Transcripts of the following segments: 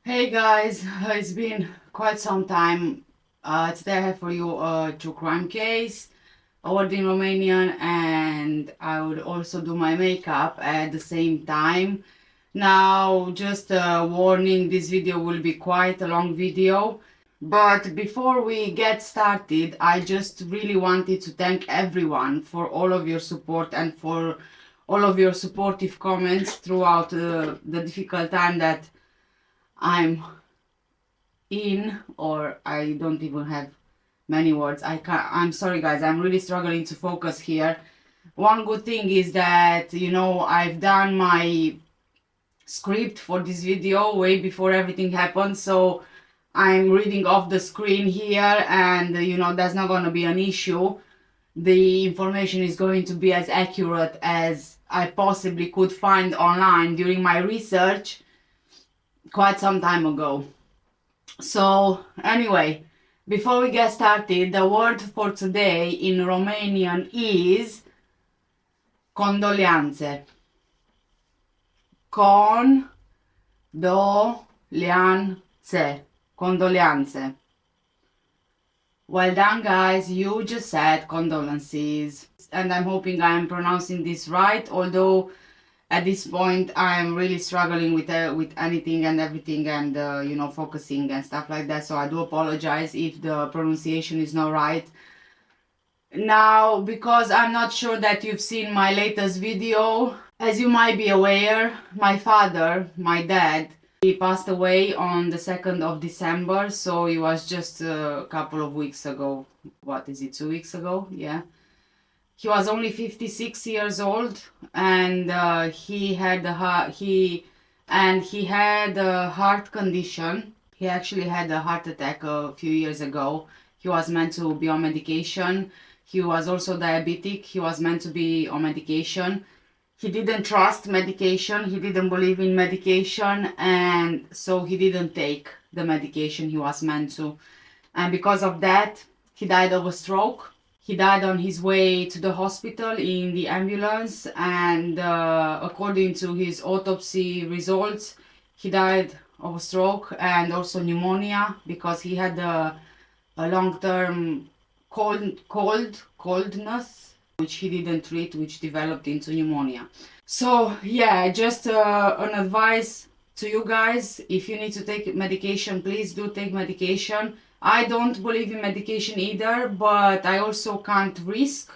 Hey guys, it's been quite some time. Today I have for you a true crime case, a word in Romanian, and I would also do my makeup at the same time. Now, just a warning, this video will be quite a long video. But before we get started, I just really wanted to thank everyone for all of your support and for all of your supportive comments throughout the difficult time that I'm in, or I don't even have many words. I'm sorry guys, I'm really struggling to focus here. One good thing is that, I've done my script for this video way before everything happened, so I'm reading off the screen here, and that's not going to be an issue. The information is going to be as accurate as I possibly could find online during my research quite some time ago. So anyway, before we get started, the word for today in Romanian is condoleanțe. Condoleanțe. Condoleanțe. Well done guys, you just said condolences. And I'm hoping I am pronouncing this right, although at this point I'm really struggling with anything and everything, and focusing and stuff like that, so I do apologize if the pronunciation is not right. Now, because I'm not sure that you've seen my latest video, as you might be aware, my father, my dad, he passed away on the 2nd of December, so it was just a couple of weeks ago. What is it, 2 weeks ago? Yeah. He was only 56 years old, and he had a heart condition. He actually had a heart attack a few years ago. He was meant to be on medication. He was also diabetic. He was meant to be on medication. He didn't trust medication. He didn't believe in medication, and so he didn't take the medication he was meant to. And because of that, he died of a stroke. He died on his way to the hospital in the ambulance, and according to his autopsy results, he died of a stroke and also pneumonia, because he had a long-term coldness, which he didn't treat, which developed into pneumonia. So yeah, just an advice to you guys: if you need to take medication, please do take medication. I don't believe in medication either, but I also can't risk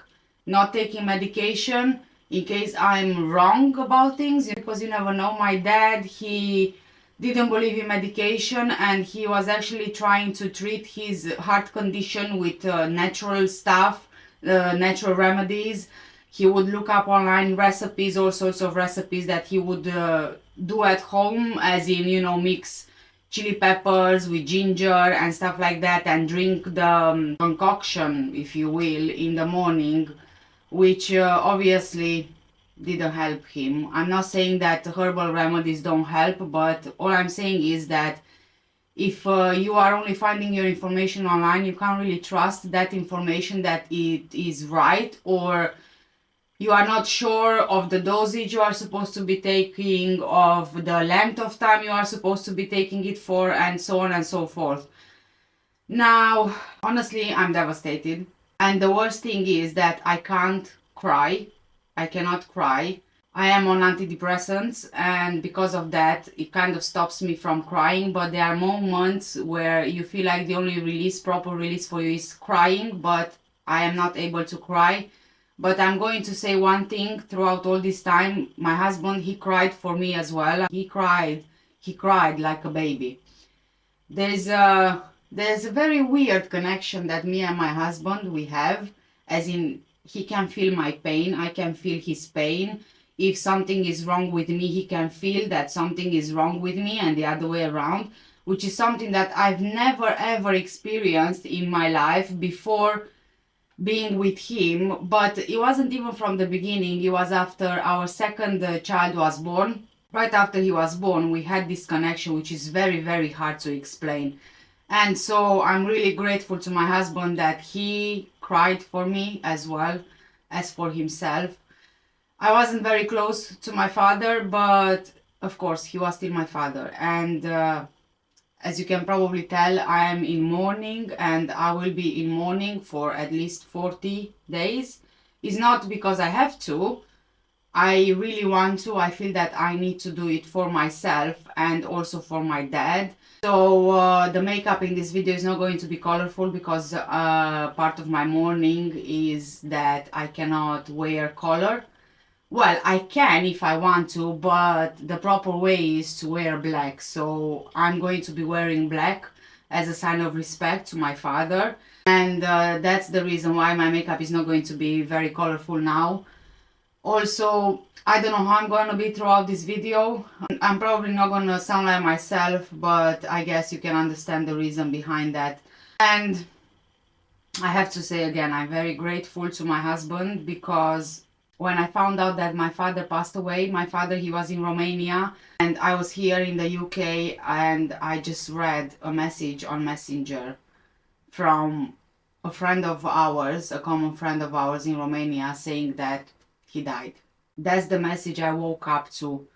not taking medication in case I'm wrong about things, because you never know. My dad, he didn't believe in medication, and he was actually trying to treat his heart condition with natural stuff, natural remedies. He would look up online recipes, all sorts of recipes that he would do at home, as in, mix chili peppers with ginger and stuff like that, and drink the concoction, if you will, in the morning, which obviously didn't help him. I'm not saying that herbal remedies don't help, but all I'm saying is that if you are only finding your information online, you can't really trust that information that it is right, or you are not sure of the dosage you are supposed to be taking, of the length of time you are supposed to be taking it for, and so on and so forth. Now, honestly, I'm devastated. And the worst thing is that I can't cry. I cannot cry. I am on antidepressants, and because of that, it kind of stops me from crying. But there are moments where you feel like the only proper release for you is crying, but I am not able to cry. But I'm going to say one thing: throughout all this time, my husband, he cried for me as well. He cried like a baby. There's a very weird connection that me and my husband, we have, as in, he can feel my pain, I can feel his pain. If something is wrong with me, he can feel that something is wrong with me, and the other way around, which is something that I've never ever experienced in my life before being with him. But it wasn't even from the beginning. It was after our second child was born. Right after he was born, we had this connection, which is very, very hard to explain. And so I'm really grateful to my husband that he cried for me as well as for himself. I wasn't very close to my father, but of course he was still my father. And As you can probably tell, I am in mourning, and I will be in mourning for at least 40 days. It's not because I have to. I really want to. I feel that I need to do it for myself and also for my dad. So the makeup in this video is not going to be colorful because part of my mourning is that I cannot wear color. Well, I can if I want to, but the proper way is to wear black. So I'm going to be wearing black as a sign of respect to my father. And that's the reason why my makeup is not going to be very colorful now. Also, I don't know how I'm going to be throughout this video. I'm probably not going to sound like myself, but I guess you can understand the reason behind that. And I have to say again, I'm very grateful to my husband, because when I found out that my father passed away, my father, he was in Romania and I was here in the UK, and I just read a message on Messenger from a friend of ours, a common friend of ours in Romania, saying that he died. That's the message I woke up to.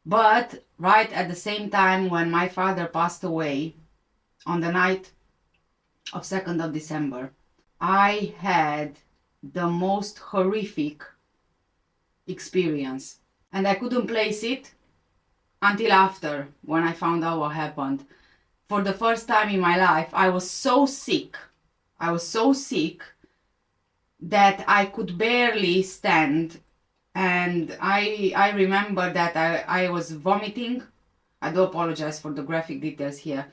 But right at the same time, when my father passed away on the night of 2nd of December, I had the most horrific experience, and I couldn't place it until after, when I found out what happened. For the first time in my life, I was so sick. I was so sick that I could barely stand, and I remember that I was vomiting. I do apologize for the graphic details here.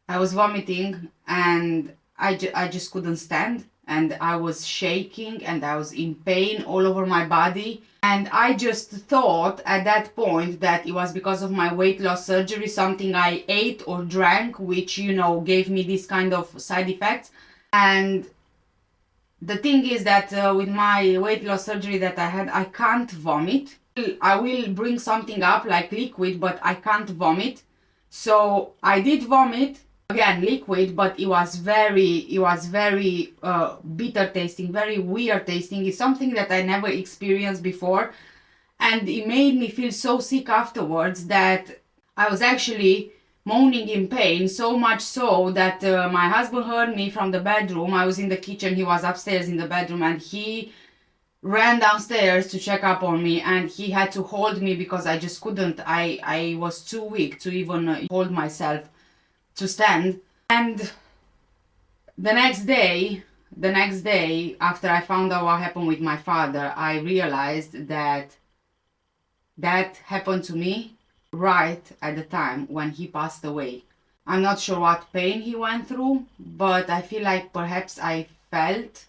I was vomiting, and I just couldn't stand, and I was shaking, and I was in pain all over my body. And I just thought at that point that it was because of my weight loss surgery, something I ate or drank, which, you know, gave me this kind of side effects. And the thing is that with my weight loss surgery that I had, I can't vomit. I will bring something up like liquid, but I can't vomit. So I did vomit, again liquid, but it was very bitter tasting, very weird tasting. It's something that I never experienced before, and it made me feel so sick afterwards that I was actually moaning in pain, so much so that my husband heard me from the bedroom. I was in the kitchen, he was upstairs in the bedroom, and he ran downstairs to check up on me, and he had to hold me because I just couldn't. I was too weak to even hold myself to stand. And the next day after I found out what happened with my father, I realized that that happened to me right at the time when he passed away. I'm not sure what pain he went through, but I feel like perhaps I felt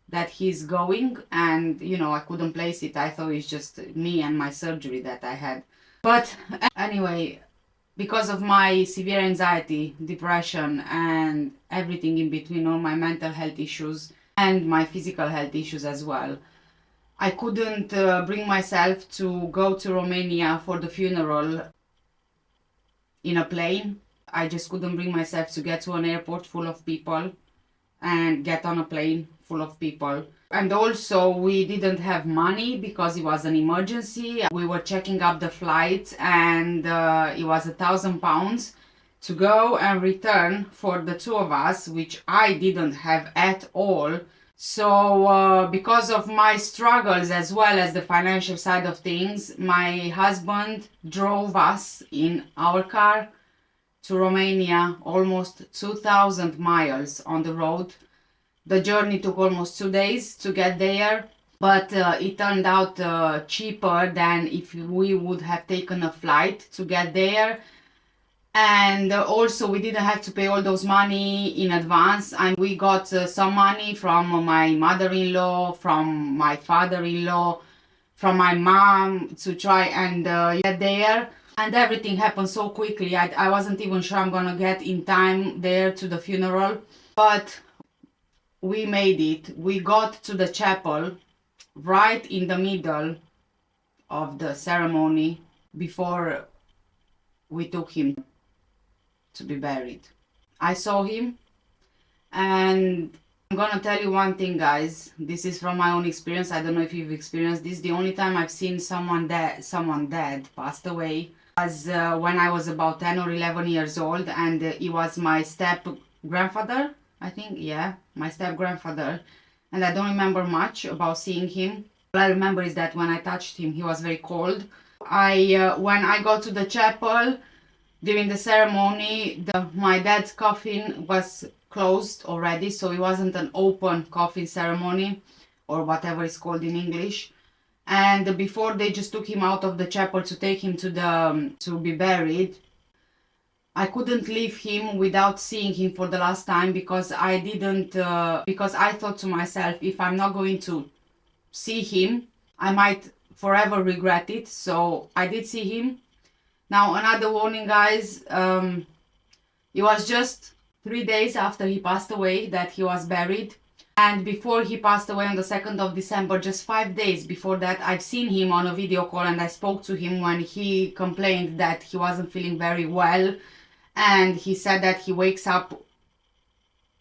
that he's going, and you know, I couldn't place it. I thought it's just me and my surgery that I had. But anyway, because of my severe anxiety, depression, and everything in between, all my mental health issues and my physical health issues as well, I couldn't bring myself to go to Romania for the funeral in a plane. I just couldn't bring myself to get to an airport full of people and get on a plane full of people. And also we didn't have money because it was an emergency. We were checking up the flights, and it was £1,000 to go and return for the two of us, which I didn't have at all. So because of my struggles as well as the financial side of things, my husband drove us in our car to Romania, almost 2,000 miles on the road. The journey took almost 2 days to get there, but it turned out cheaper than if we would have taken a flight to get there. And also we didn't have to pay all those money in advance, and we got some money from my mother-in-law, from my father-in-law, from my mom to try and get there. And everything happened so quickly. I wasn't even sure I'm gonna get in time there to the funeral, but we made it. We got to the chapel right in the middle of the ceremony before we took him to be buried. I saw him, and I'm gonna tell you one thing, guys. This is from my own experience. I don't know if you've experienced this. The only time I've seen someone dead, passed away, as when I was about 10 or 11 years old, and he was my step grandfather, I think, yeah, my step grandfather. And I don't remember much about seeing him. All I remember is that when I touched him, he was very cold. When I got to the chapel during the ceremony, my dad's coffin was closed already, so it wasn't an open coffin ceremony, or whatever it's called in English. And before they just took him out of the chapel to take him to the to be buried, I couldn't leave him without seeing him for the last time, because I didn't because I thought to myself, if I'm not going to see him, I might forever regret it. So I did see him. Now, another warning, guys. It was just 3 days after he passed away that he was buried. And before he passed away on the 2nd of December, just 5 days before that, I've seen him on a video call, and I spoke to him when he complained that he wasn't feeling very well. And he said that he wakes up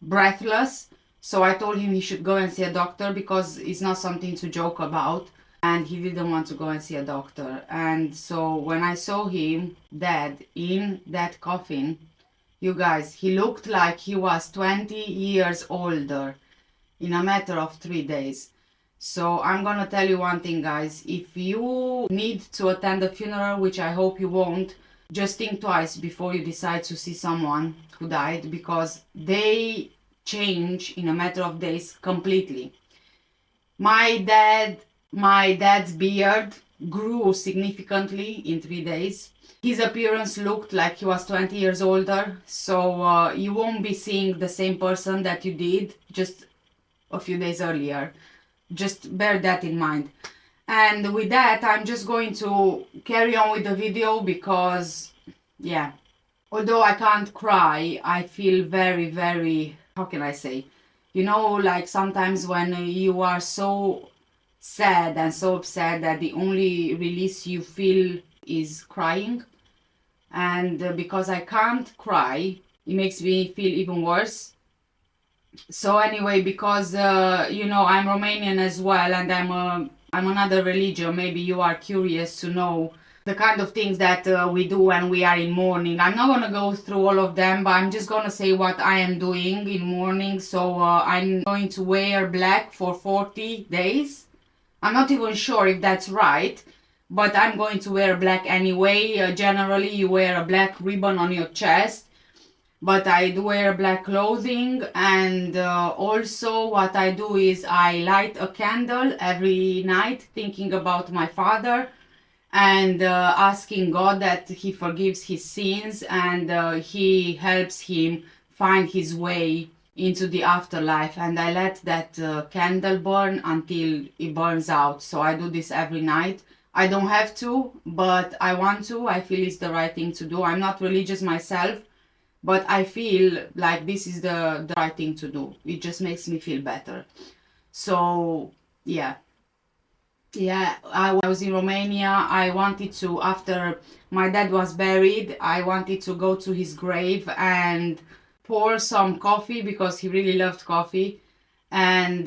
breathless. So I told him he should go and see a doctor, because it's not something to joke about. And he didn't want to go and see a doctor. And so when I saw him dead in that coffin, you guys, he looked like he was 20 years older in a matter of 3 days. So I'm gonna tell you one thing, guys. If you need to attend a funeral, which I hope you won't, just think twice before you decide to see someone who died, because they change in a matter of days completely. My dad's beard grew significantly in 3 days. His appearance looked like he was 20 years older, so you won't be seeing the same person that you did just a few days earlier. Just bear that in mind. And with that, I'm just going to carry on with the video, because, yeah, although I can't cry, I feel very, very, how can I say? You know, like sometimes when you are so sad and so upset that the only release you feel is crying. And because I can't cry, it makes me feel even worse. So anyway, because you know, I'm Romanian as well, and I'm another religion. Maybe you are curious to know the kind of things that we do when we are in mourning. I'm not gonna go through all of them, but I'm just gonna say what I am doing in mourning. So I'm going to wear black for 40 days. I'm not even sure if that's right, but I'm going to wear black anyway. Generally, you wear a black ribbon on your chest, but I do wear black clothing. And also what I do is I light a candle every night, thinking about my father, and asking God that he forgives his sins, and he helps him find his way into the afterlife. And I let that candle burn until it burns out. So I do this every night. I don't have to, but I want to. I feel it's the right thing to do. I'm not religious myself, but I feel like this is the right thing to do. It just makes me feel better. So yeah. Yeah, I was in Romania. I wanted to, after my dad was buried, I wanted to go to his grave and pour some coffee, because he really loved coffee, and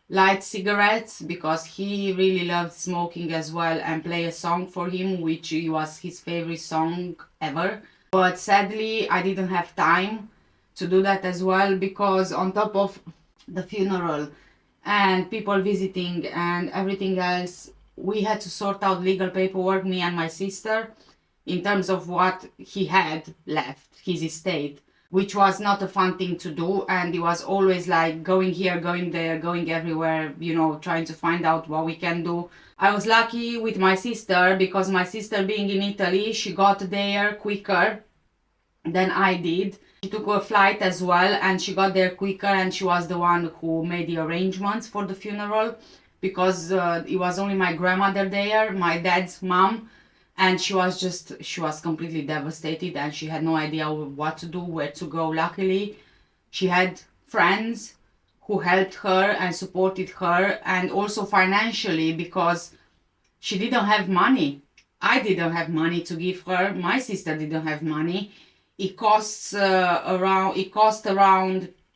light cigarettes, because he really loved smoking as well, and play a song for him, which was his favorite song ever. But sadly, I didn't have time to do that as well, because on top of the funeral and people visiting and everything else, we had to sort out legal paperwork, me and my sister, in terms of what he had left, his estate, which was not a fun thing to do. And it was always like going here, going there, going everywhere, you know, trying to find out what we can do. I was lucky with my sister, because my sister being in Italy, she got there quicker than I did. She took a flight as well, and she got there quicker, and she was the one who made the arrangements for the funeral, because it was only my grandmother there, my dad's mom, and she was completely devastated, and she had no idea what to do, where to go. Luckily, she had friends who helped her and supported her, and also financially, because she didn't have money. I didn't have money to give her. My sister didn't have money. It cost around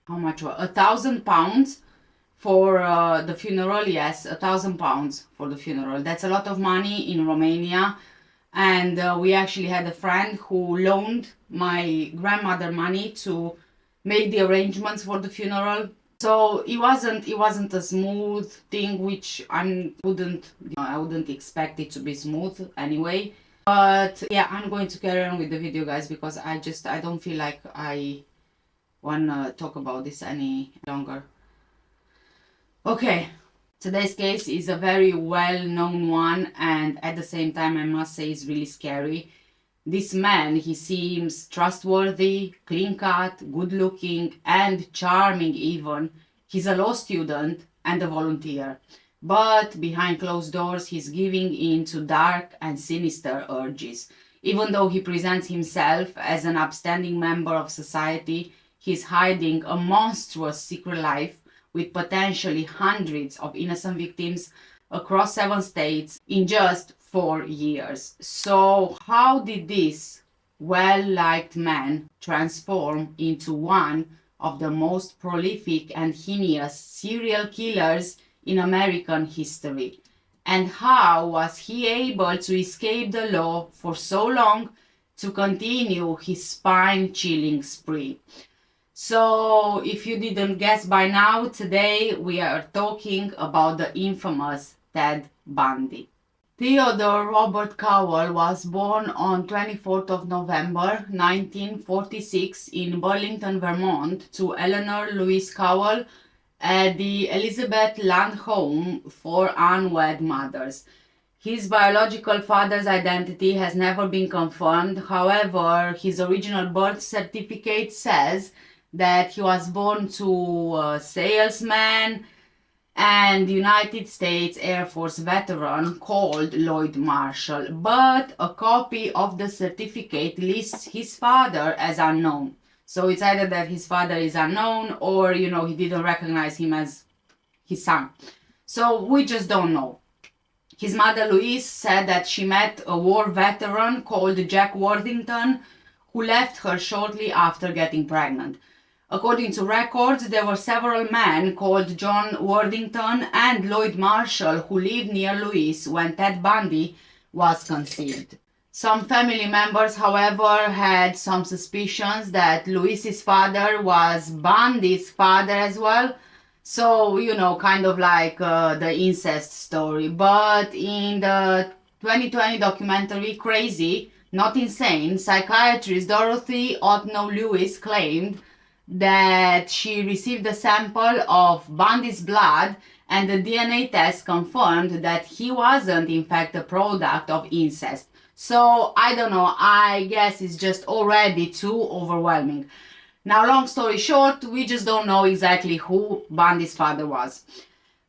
how much? £1,000 for the funeral. Yes, £1,000 for the funeral. That's a lot of money in Romania. and we actually had a friend who loaned my grandmother money to make the arrangements for the funeral. So it wasn't a smooth thing, which I wouldn't expect it to be smooth anyway. But yeah, I'm going to carry on with the video, guys, because I don't feel like I wanna talk about this any longer. Okay, today's case is a very well-known one, and at the same time I must say it's really scary. This man, he seems trustworthy, clean-cut, good-looking, and charming even. He's a law student and a volunteer. But behind closed doors, he's giving in to dark and sinister urges. Even though he presents himself as an upstanding member of society, he's hiding a monstrous secret life with potentially hundreds of innocent victims across 7 states in just 4 years. So how did this well-liked man transform into one of the most prolific and heinous serial killers in American history? And how was he able to escape the law for so long to continue his spine-chilling spree? So, if you didn't guess by now, today we are talking about the infamous Ted Bundy. Theodore Robert Cowell was born on 24th of November 1946 in Burlington, Vermont, to Eleanor Louise Cowell at the Elizabeth Land Home for unwed mothers. His biological father's identity has never been confirmed. However, his original birth certificate says that he was born to a salesman and United States Air Force veteran called Lloyd Marshall, but a copy of the certificate lists his father as unknown. So it's either that his father is unknown or, he didn't recognize him as his son. So we just don't know. His mother, Louise, said that she met a war veteran called Jack Worthington, who left her shortly after getting pregnant. According to records, there were several men called John Worthington and Lloyd Marshall who lived near Louise when Ted Bundy was conceived. Some family members, however, had some suspicions that Louise's father was Bundy's father as well. So, kind of like the incest story. But in the 2020 documentary Crazy, Not Insane, psychiatrist Dorothy Otno Lewis claimed that she received a sample of Bundy's blood and the DNA test confirmed that he wasn't in fact a product of incest. So I don't know, I guess it's just already too overwhelming. Now, long story short, we just don't know exactly who Bundy's father was.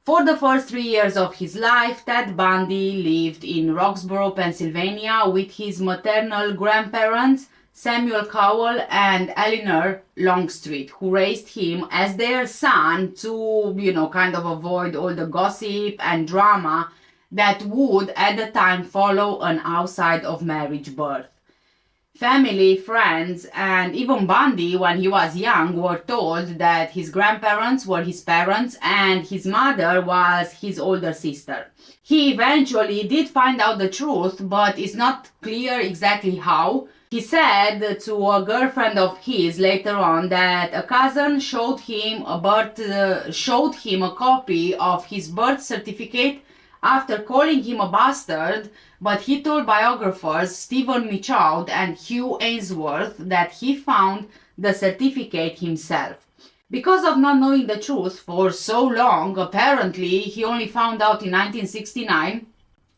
For the first 3 years of his life, Ted Bundy lived in Roxborough, Pennsylvania with his maternal grandparents, Samuel Cowell and Eleanor Longstreet, who raised him as their son to, kind of avoid all the gossip and drama that would at the time follow an outside of marriage birth. Family, friends, and even Bundy, when he was young, were told that his grandparents were his parents and his mother was his older sister. He eventually did find out the truth, but it's not clear exactly how. He said to a girlfriend of his later on that a cousin showed him a copy of his birth certificate after calling him a bastard, but he told biographers Stephen Michaud and Hugh Ainsworth that he found the certificate himself. Because of not knowing the truth for so long, apparently he only found out in 1969.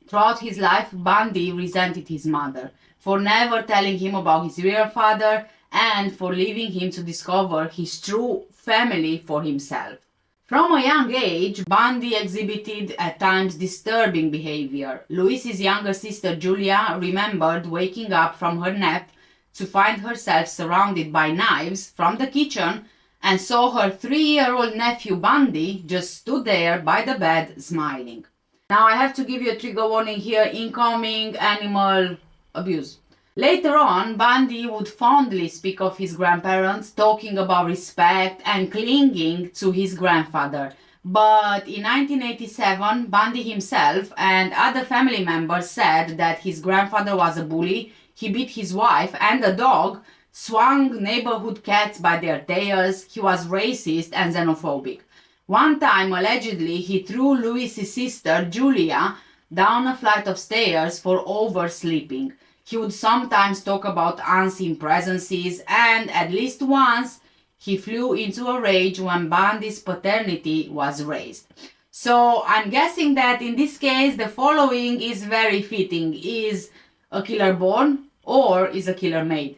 Throughout his life, Bundy resented his mother for never telling him about his real father and for leaving him to discover his true family for himself. From a young age, Bundy exhibited at times disturbing behavior. Louise's younger sister Julia remembered waking up from her nap to find herself surrounded by knives from the kitchen and saw her 3-year-old nephew Bundy just stood there by the bed smiling. Now I have to give you a trigger warning here, incoming animal abuse. Later on, Bundy would fondly speak of his grandparents, talking about respect and clinging to his grandfather. But in 1987, Bundy himself and other family members said that his grandfather was a bully, he beat his wife and a dog, swung neighborhood cats by their tails, he was racist and xenophobic. One time, allegedly, he threw Louis's sister, Julia, down a flight of stairs for oversleeping. He would sometimes talk about unseen presences, and at least once he flew into a rage when Bundy's paternity was raised. So I'm guessing that in this case the following is very fitting. Is a killer born or is a killer made?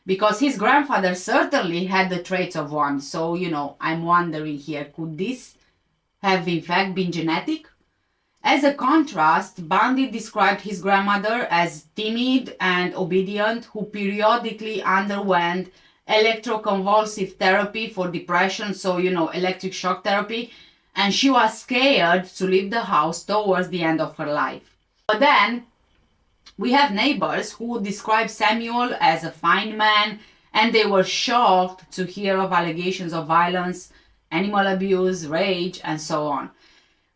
Because his grandfather certainly had the traits of one. So, I'm wondering here, could this have in fact been genetic? As a contrast, Bundy described his grandmother as timid and obedient, who periodically underwent electroconvulsive therapy for depression, so electric shock therapy, and she was scared to leave the house towards the end of her life. But then we have neighbors who describe Samuel as a fine man, and they were shocked to hear of allegations of violence, animal abuse, rage, and so on.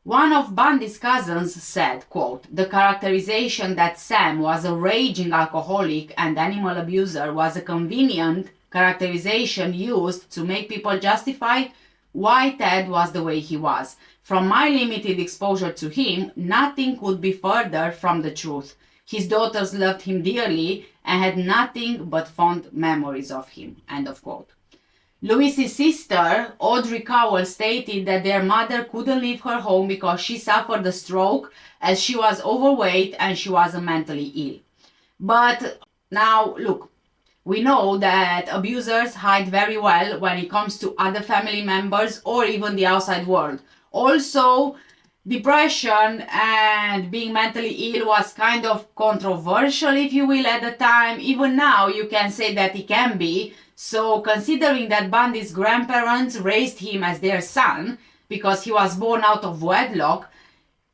One of Bundy's cousins said, quote, "The characterization that Sam was a raging alcoholic and animal abuser was a convenient characterization used to make people justify why Ted was the way he was. From my limited exposure to him, nothing could be further from the truth. His daughters loved him dearly and had nothing but fond memories of him." End of quote. Louis's sister, Audrey Cowell, stated that their mother couldn't leave her home because she suffered a stroke, as she was overweight and she was mentally ill. But now, look, we know that abusers hide very well when it comes to other family members or even the outside world. Also, depression and being mentally ill was kind of controversial, if you will, at the time. Even now, you can say that it can be. So, considering that Bundy's grandparents raised him as their son because he was born out of wedlock,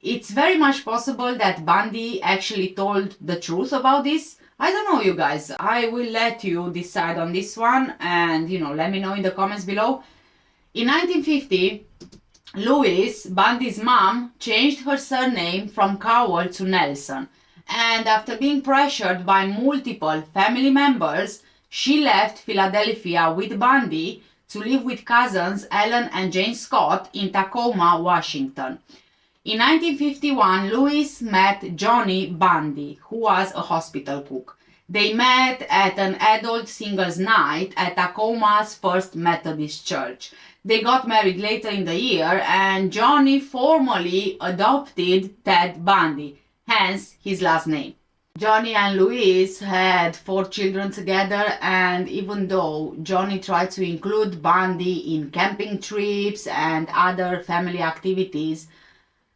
it's very much possible that Bundy actually told the truth about this. I don't know, you guys. I will let you decide on this one and, let me know in the comments below. In 1950, Louis, Bundy's mom, changed her surname from Cowell to Nelson. And after being pressured by multiple family members, she left Philadelphia with Bundy to live with cousins Ellen and Jane Scott in Tacoma, Washington. In 1951, Louis met Johnny Bundy, who was a hospital cook. They met at an adult singles night at Tacoma's First Methodist Church. They got married later in the year, and Johnny formally adopted Ted Bundy, hence his last name. Johnny and Louise had 4 children together, and even though Johnny tried to include Bundy in camping trips and other family activities,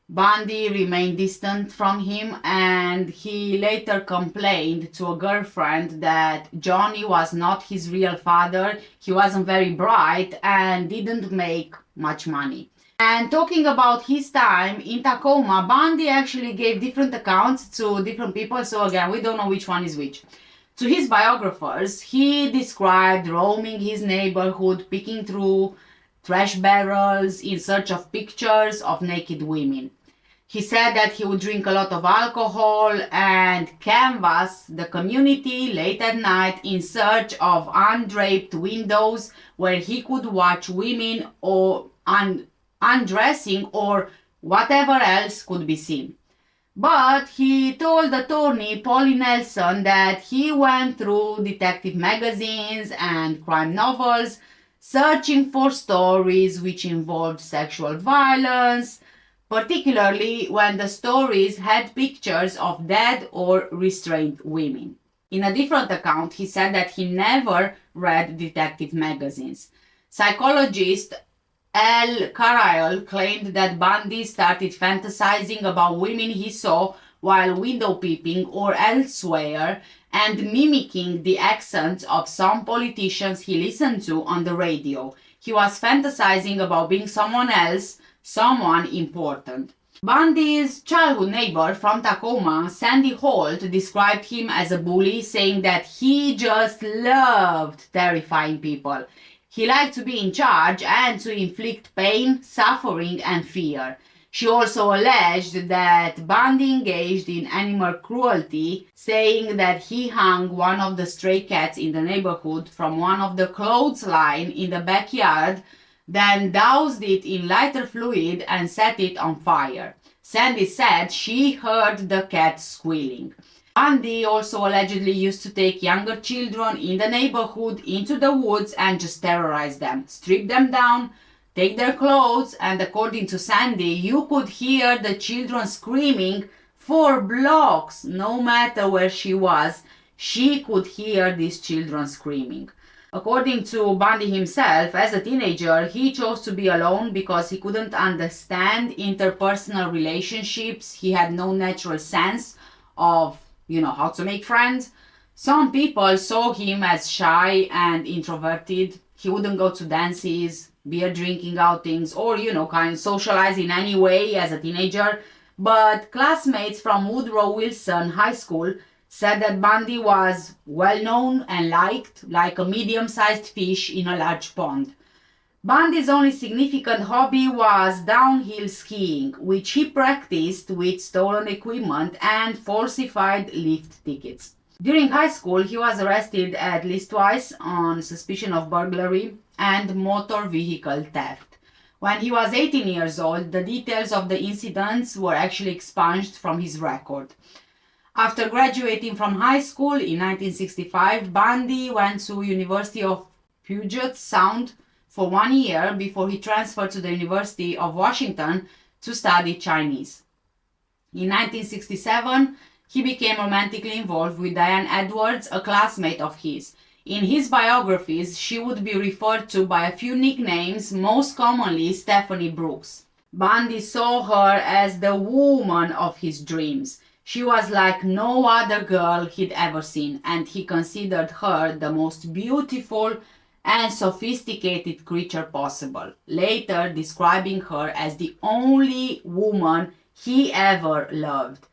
Bundy remained distant from him, and he later complained to a girlfriend that Johnny was not his real father, he wasn't very bright, and didn't make much money. And talking about his time in Tacoma, Bundy actually gave different accounts to different people, so again, we don't know which one is which. To his biographers, he described roaming his neighborhood, picking through trash barrels in search of pictures of naked women. He said that he would drink a lot of alcohol and canvass the community late at night in search of undraped windows where he could watch women or undressing or whatever else could be seen. But he told attorney Polly Nelson that he went through detective magazines and crime novels searching for stories which involved sexual violence, particularly when the stories had pictures of dead or restrained women. In a different account, he said that he never read detective magazines. Psychologist L. Carlisle claimed that Bundy started fantasizing about women he saw while window peeping or elsewhere and mimicking the accents of some politicians he listened to on the radio. He was fantasizing about being someone else, someone important. Bundy's childhood neighbor from Tacoma, Sandy Holt, described him as a bully, saying that he just loved terrifying people. He liked to be in charge and to inflict pain, suffering, and fear. She also alleged that Bundy engaged in animal cruelty, saying that he hung one of the stray cats in the neighborhood from one of the clothesline in the backyard, then doused it in lighter fluid and set it on fire. Sandy said she heard the cat squealing. Bundy also allegedly used to take younger children in the neighborhood into the woods and just terrorize them, strip them down, take their clothes, and according to Sandy, you could hear the children screaming for blocks. No matter where she was, she could hear these children screaming. According to Bundy himself, as a teenager, he chose to be alone because he couldn't understand interpersonal relationships. He had no natural sense of how to make friends. Some people saw him as shy and introverted. He wouldn't go to dances, beer drinking outings, or, kind of socialize in any way as a teenager. But classmates from Woodrow Wilson High School said that Bundy was well known and liked, like a medium-sized fish in a large pond. Bundy's only significant hobby was downhill skiing, which he practiced with stolen equipment and falsified lift tickets. During high school, he was arrested at least twice on suspicion of burglary and motor vehicle theft. When he was 18 years old, the details of the incidents were actually expunged from his record. After graduating from high school in 1965, Bundy went to University of Puget Sound for 1 year before he transferred to the University of Washington to study Chinese. In 1967, he became romantically involved with Diane Edwards, a classmate of his. In his biographies, she would be referred to by a few nicknames, most commonly Stephanie Brooks. Bundy saw her as the woman of his dreams. She was like no other girl he'd ever seen, and he considered her the most beautiful and sophisticated creature possible, later describing her as the only woman he ever loved.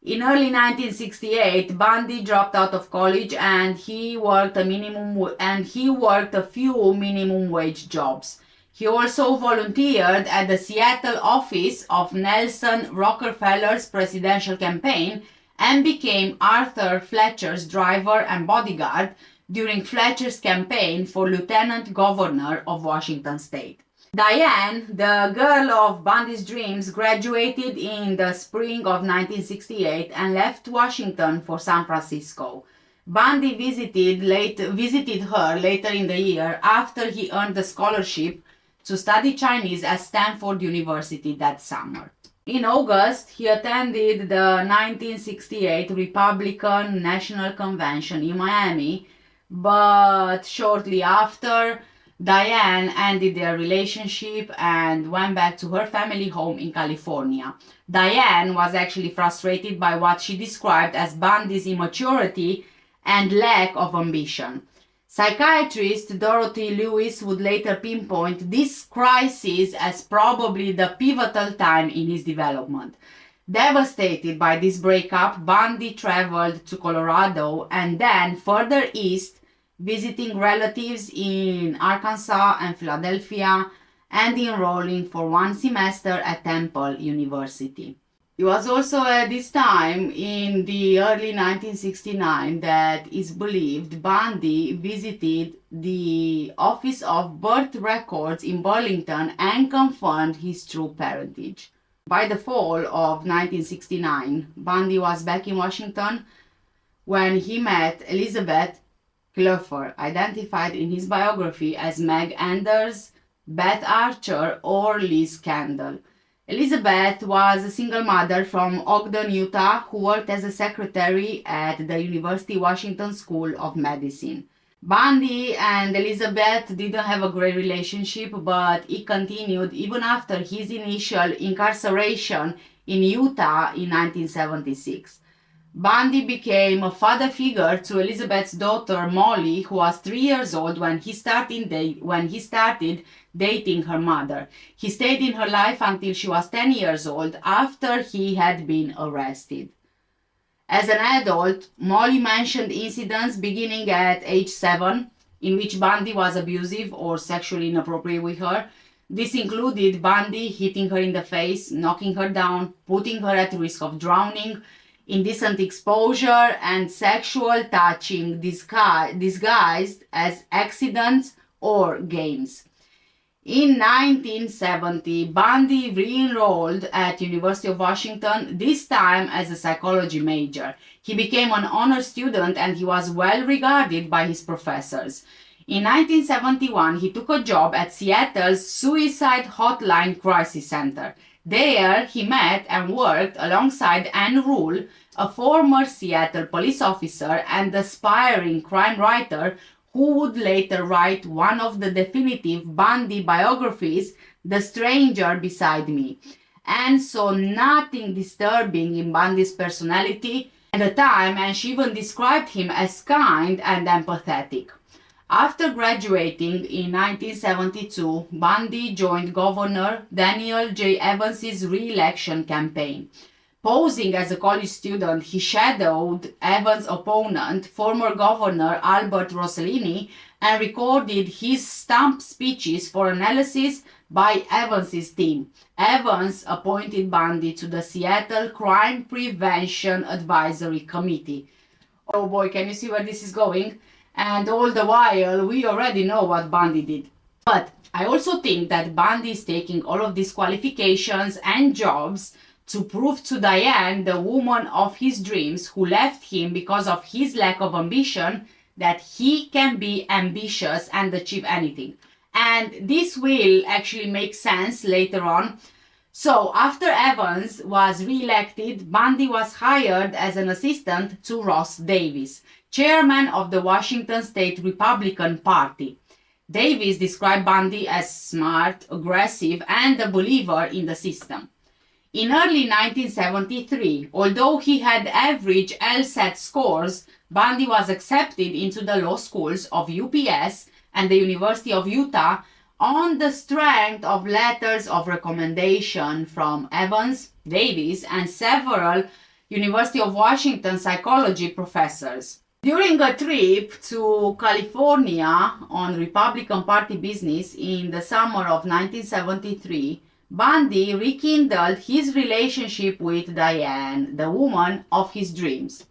In early 1968, Bundy dropped out of college and he worked a few minimum wage jobs. He also volunteered at the Seattle office of Nelson Rockefeller's presidential campaign and became Arthur Fletcher's driver and bodyguard during Fletcher's campaign for lieutenant governor of Washington state. Diane, the girl of Bundy's dreams, graduated in the spring of 1968 and left Washington for San Francisco. Bundy visited her later in the year after he earned a scholarship to study Chinese at Stanford University that summer. In August, he attended the 1968 Republican National Convention in Miami, but shortly after, Diane ended their relationship and went back to her family home in California. Diane was actually frustrated by what she described as Bundy's immaturity and lack of ambition. Psychiatrist Dorothy Lewis would later pinpoint this crisis as probably the pivotal time in his development. Devastated by this breakup, Bundy traveled to Colorado and then further east, visiting relatives in Arkansas and Philadelphia and enrolling for 1 semester at Temple University. It was also at this time, in the early 1969, that is believed Bundy visited the Office of Birth Records in Burlington and confirmed his true parentage. By the fall of 1969, Bundy was back in Washington when he met Elizabeth Kluffer, identified in his biography as Meg Anders, Beth Archer, or Liz Kendall. Elizabeth was a single mother from Ogden, Utah, who worked as a secretary at the University Washington School of Medicine. Bundy and Elizabeth didn't have a great relationship, but it continued even after his initial incarceration in Utah in 1976. Bundy became a father figure to Elizabeth's daughter Molly, who was 3 years old when he started dating her mother. He stayed in her life until she was 10 years old, after he had been arrested. As an adult, Molly mentioned incidents beginning at age 7 in which Bundy was abusive or sexually inappropriate with her. This included Bundy hitting her in the face, knocking her down, putting her at risk of drowning, indecent exposure, and sexual touching disguised as accidents or games. In 1970, Bundy re-enrolled at University of Washington, this time as a psychology major. He became an honor student and he was well regarded by his professors. In 1971, he took a job at Seattle's Suicide Hotline Crisis Center. There, he met and worked alongside Ann Rule, a former Seattle police officer and aspiring crime writer who would later write one of the definitive Bundy biographies, The Stranger Beside Me. And saw nothing disturbing in Bundy's personality at the time, and she even described him as kind and empathetic. After graduating in 1972, Bundy joined Governor Daniel J. Evans's re-election campaign. Posing as a college student, he shadowed Evans' opponent, former Governor Albert Rossellini, and recorded his stump speeches for analysis by Evans' team. Evans appointed Bundy to the Seattle Crime Prevention Advisory Committee. Oh boy, can you see where this is going? And all the while, we already know what Bundy did. But I also think that Bundy is taking all of these qualifications and jobs to prove to Diane, the woman of his dreams who left him because of his lack of ambition, that he can be ambitious and achieve anything. And this will actually make sense later on. So after Evans was re-elected, Bundy was hired as an assistant to Ross Davis, chairman of the Washington State Republican Party. Davis described Bundy as smart, aggressive, and a believer in the system. In early 1973, although he had average LSAT scores, Bundy was accepted into the law schools of UPS and the University of Utah on the strength of letters of recommendation from Evans, Davis, and several University of Washington psychology professors. During a trip to California on Republican Party business in the summer of 1973, Bundy rekindled his relationship with Diane, the woman of his dreams.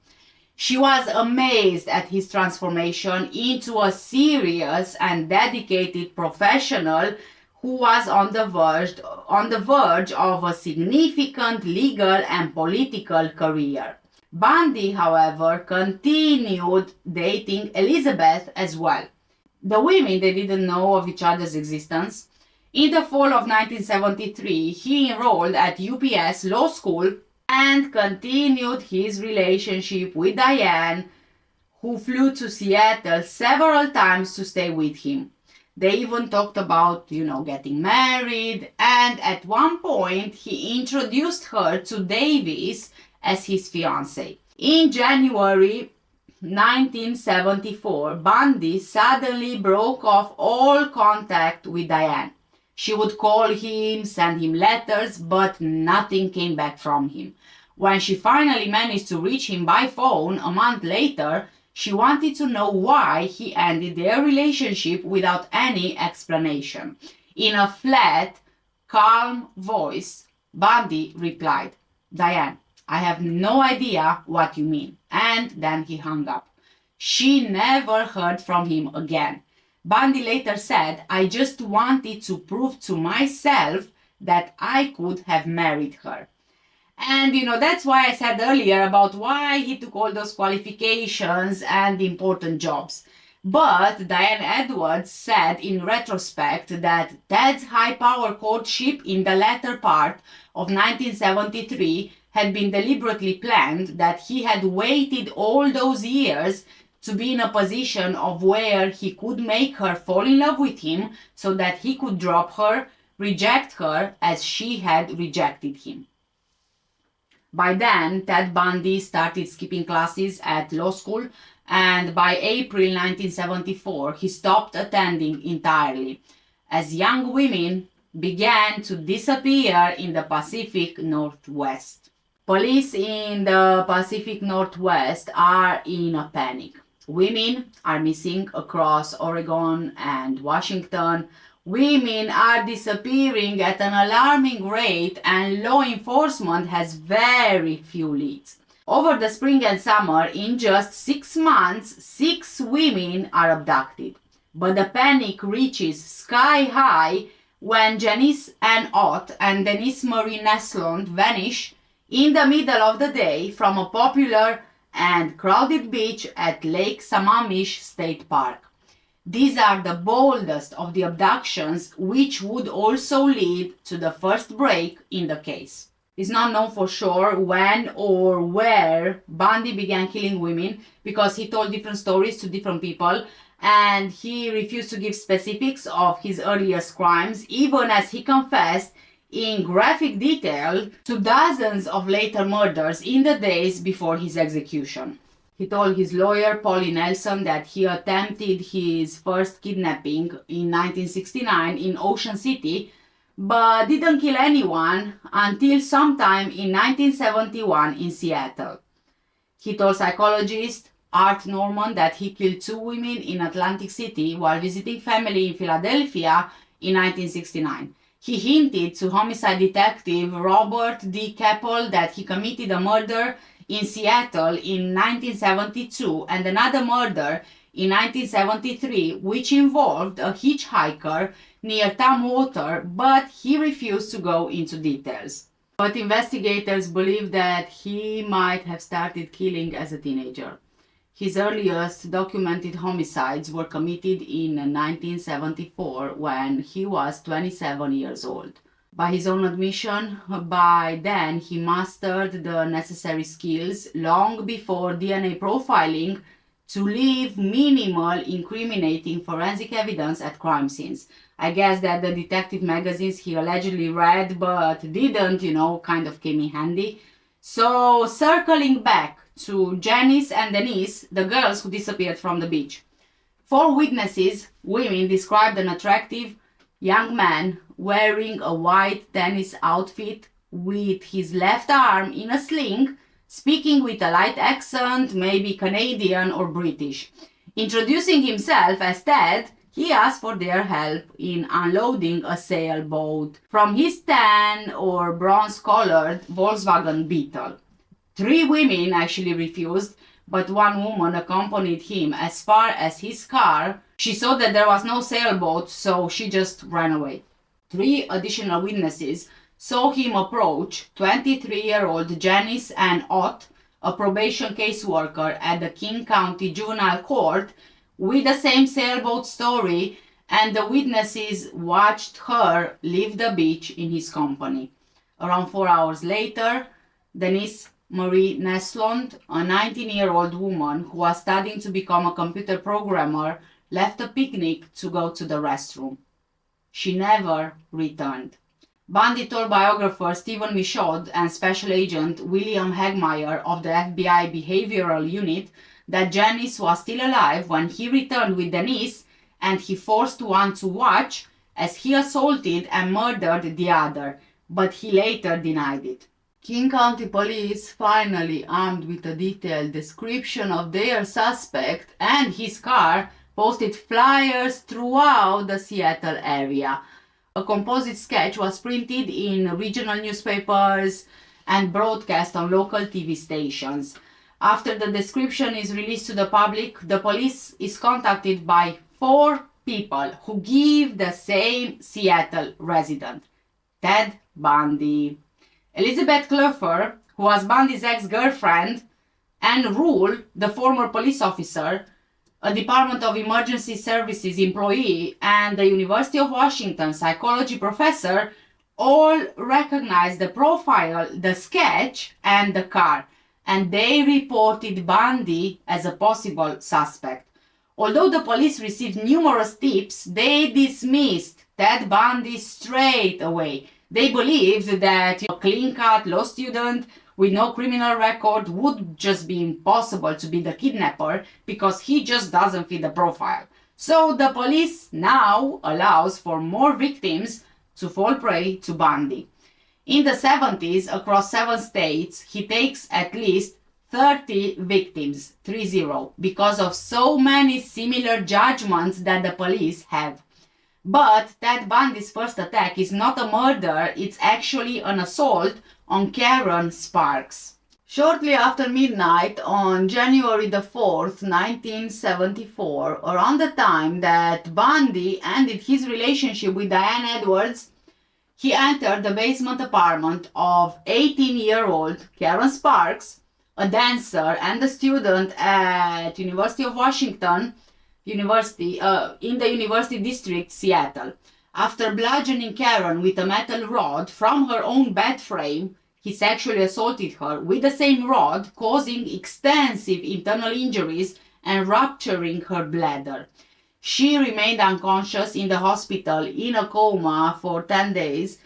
She was amazed at his transformation into a serious and dedicated professional who was on the verge of a significant legal and political career. Bundy, however, continued dating Elizabeth as well. The women, they didn't know of each other's existence. In the fall of 1973, he enrolled at UPS Law School and continued his relationship with Diane, who flew to Seattle several times to stay with him. They even talked about, getting married, and at one point he introduced her to Davis as his fiancée. In January 1974, Bundy suddenly broke off all contact with Diane. She would call him, send him letters, but nothing came back from him. When she finally managed to reach him by phone a month later, she wanted to know why he ended their relationship without any explanation. In a flat, calm voice, Bundy replied, "Diane, I have no idea what you mean." And then he hung up. She never heard from him again. Bundy later said, "I just wanted to prove to myself that I could have married her." And that's why I said earlier about why he took all those qualifications and important jobs. But Diane Edwards said in retrospect that Ted's high-power courtship in the latter part of 1973 had been deliberately planned, that he had waited all those years to be in a position of where he could make her fall in love with him so that he could drop her, reject her as she had rejected him. By then, Ted Bundy started skipping classes at law school, and by April 1974, he stopped attending entirely, as young women began to disappear in the Pacific Northwest. Police in the Pacific Northwest are in a panic. Women are missing across Oregon and Washington. Women are disappearing at an alarming rate, and law enforcement has very few leads. Over the spring and summer, in just 6 months, 6 women are abducted. But the panic reaches sky high when Janice Ann Ott and Denise Marie Neslund vanish in the middle of the day from a popular and crowded beach at Lake Sammamish State Park. These are the boldest of the abductions, which would also lead to the first break in the case. It's not known for sure when or where Bundy began killing women because he told different stories to different people and he refused to give specifics of his earliest crimes, even as he confessed in graphic detail to dozens of later murders in the days before his execution. He told his lawyer, Polly Nelson, that he attempted his first kidnapping in 1969 in Ocean City, but didn't kill anyone until sometime in 1971 in Seattle. He told psychologist Art Norman that he killed 2 women in Atlantic City while visiting family in Philadelphia in 1969. He hinted to homicide detective Robert D. Keppel that he committed a murder in Seattle in 1972 and another murder in 1973, which involved a hitchhiker near Tumwater, but he refused to go into details. But investigators believe that he might have started killing as a teenager. His earliest documented homicides were committed in 1974 when he was 27 years old. By his own admission, by then he mastered the necessary skills long before DNA profiling to leave minimal incriminating forensic evidence at crime scenes. I guess that the detective magazines he allegedly read but didn't, kind of came in handy. So, circling back to Janice and Denise, the girls who disappeared from the beach. 4 witnesses, women, described an attractive young man wearing a white tennis outfit with his left arm in a sling, speaking with a light accent, maybe Canadian or British. Introducing himself as Ted, he asked for their help in unloading a sailboat from his tan or bronze-colored Volkswagen Beetle. 3 women actually refused, but 1 woman accompanied him as far as his car. She saw that there was no sailboat, so she just ran away. 3 additional witnesses saw him approach 23-year-old Janice Ann Ott, a probation caseworker at the King County Juvenile Court, with the same sailboat story, and the witnesses watched her leave the beach in his company. Around 4 hours later, Denise Marie Neslund, a 19-year-old woman who was studying to become a computer programmer, left a picnic to go to the restroom. She never returned. Bundy told biographer Stephen Michaud and Special Agent William Hagmeyer of the FBI Behavioral Unit that Janice was still alive when he returned with Denise, and he forced one to watch as he assaulted and murdered the other, but he later denied it. King County Police, finally armed with a detailed description of their suspect and his car, posted flyers throughout the Seattle area. A composite sketch was printed in regional newspapers and broadcast on local TV stations. After the description is released to the public, the police is contacted by 4 people who give the same Seattle resident, Ted Bundy. Elizabeth Kluffer, who was Bundy's ex-girlfriend, and Rule, the former police officer, a Department of Emergency Services employee, and the University of Washington psychology professor, all recognized the profile, the sketch, and the car, and they reported Bundy as a possible suspect. Although the police received numerous tips, they dismissed Ted Bundy straight away. They believed that a clean-cut law student with no criminal record would just be impossible to be the kidnapper because he just doesn't fit the profile. So the police now allows for more victims to fall prey to Bundy. In the 70s, across 7 states, he takes at least 30 victims, 30, because of so many similar judgments that the police have. But Ted Bundy's first attack is not a murder, it's actually an assault on Karen Sparks. Shortly after midnight on January the 4th, 1974, around the time that Bundy ended his relationship with Diane Edwards, he entered the basement apartment of 18-year-old Karen Sparks, a dancer and a student at University of Washington University in the University District, Seattle. After bludgeoning Karen with a metal rod from her own bed frame, he sexually assaulted her with the same rod, causing extensive internal injuries and rupturing her bladder. She remained unconscious in the hospital in a coma for 10 days,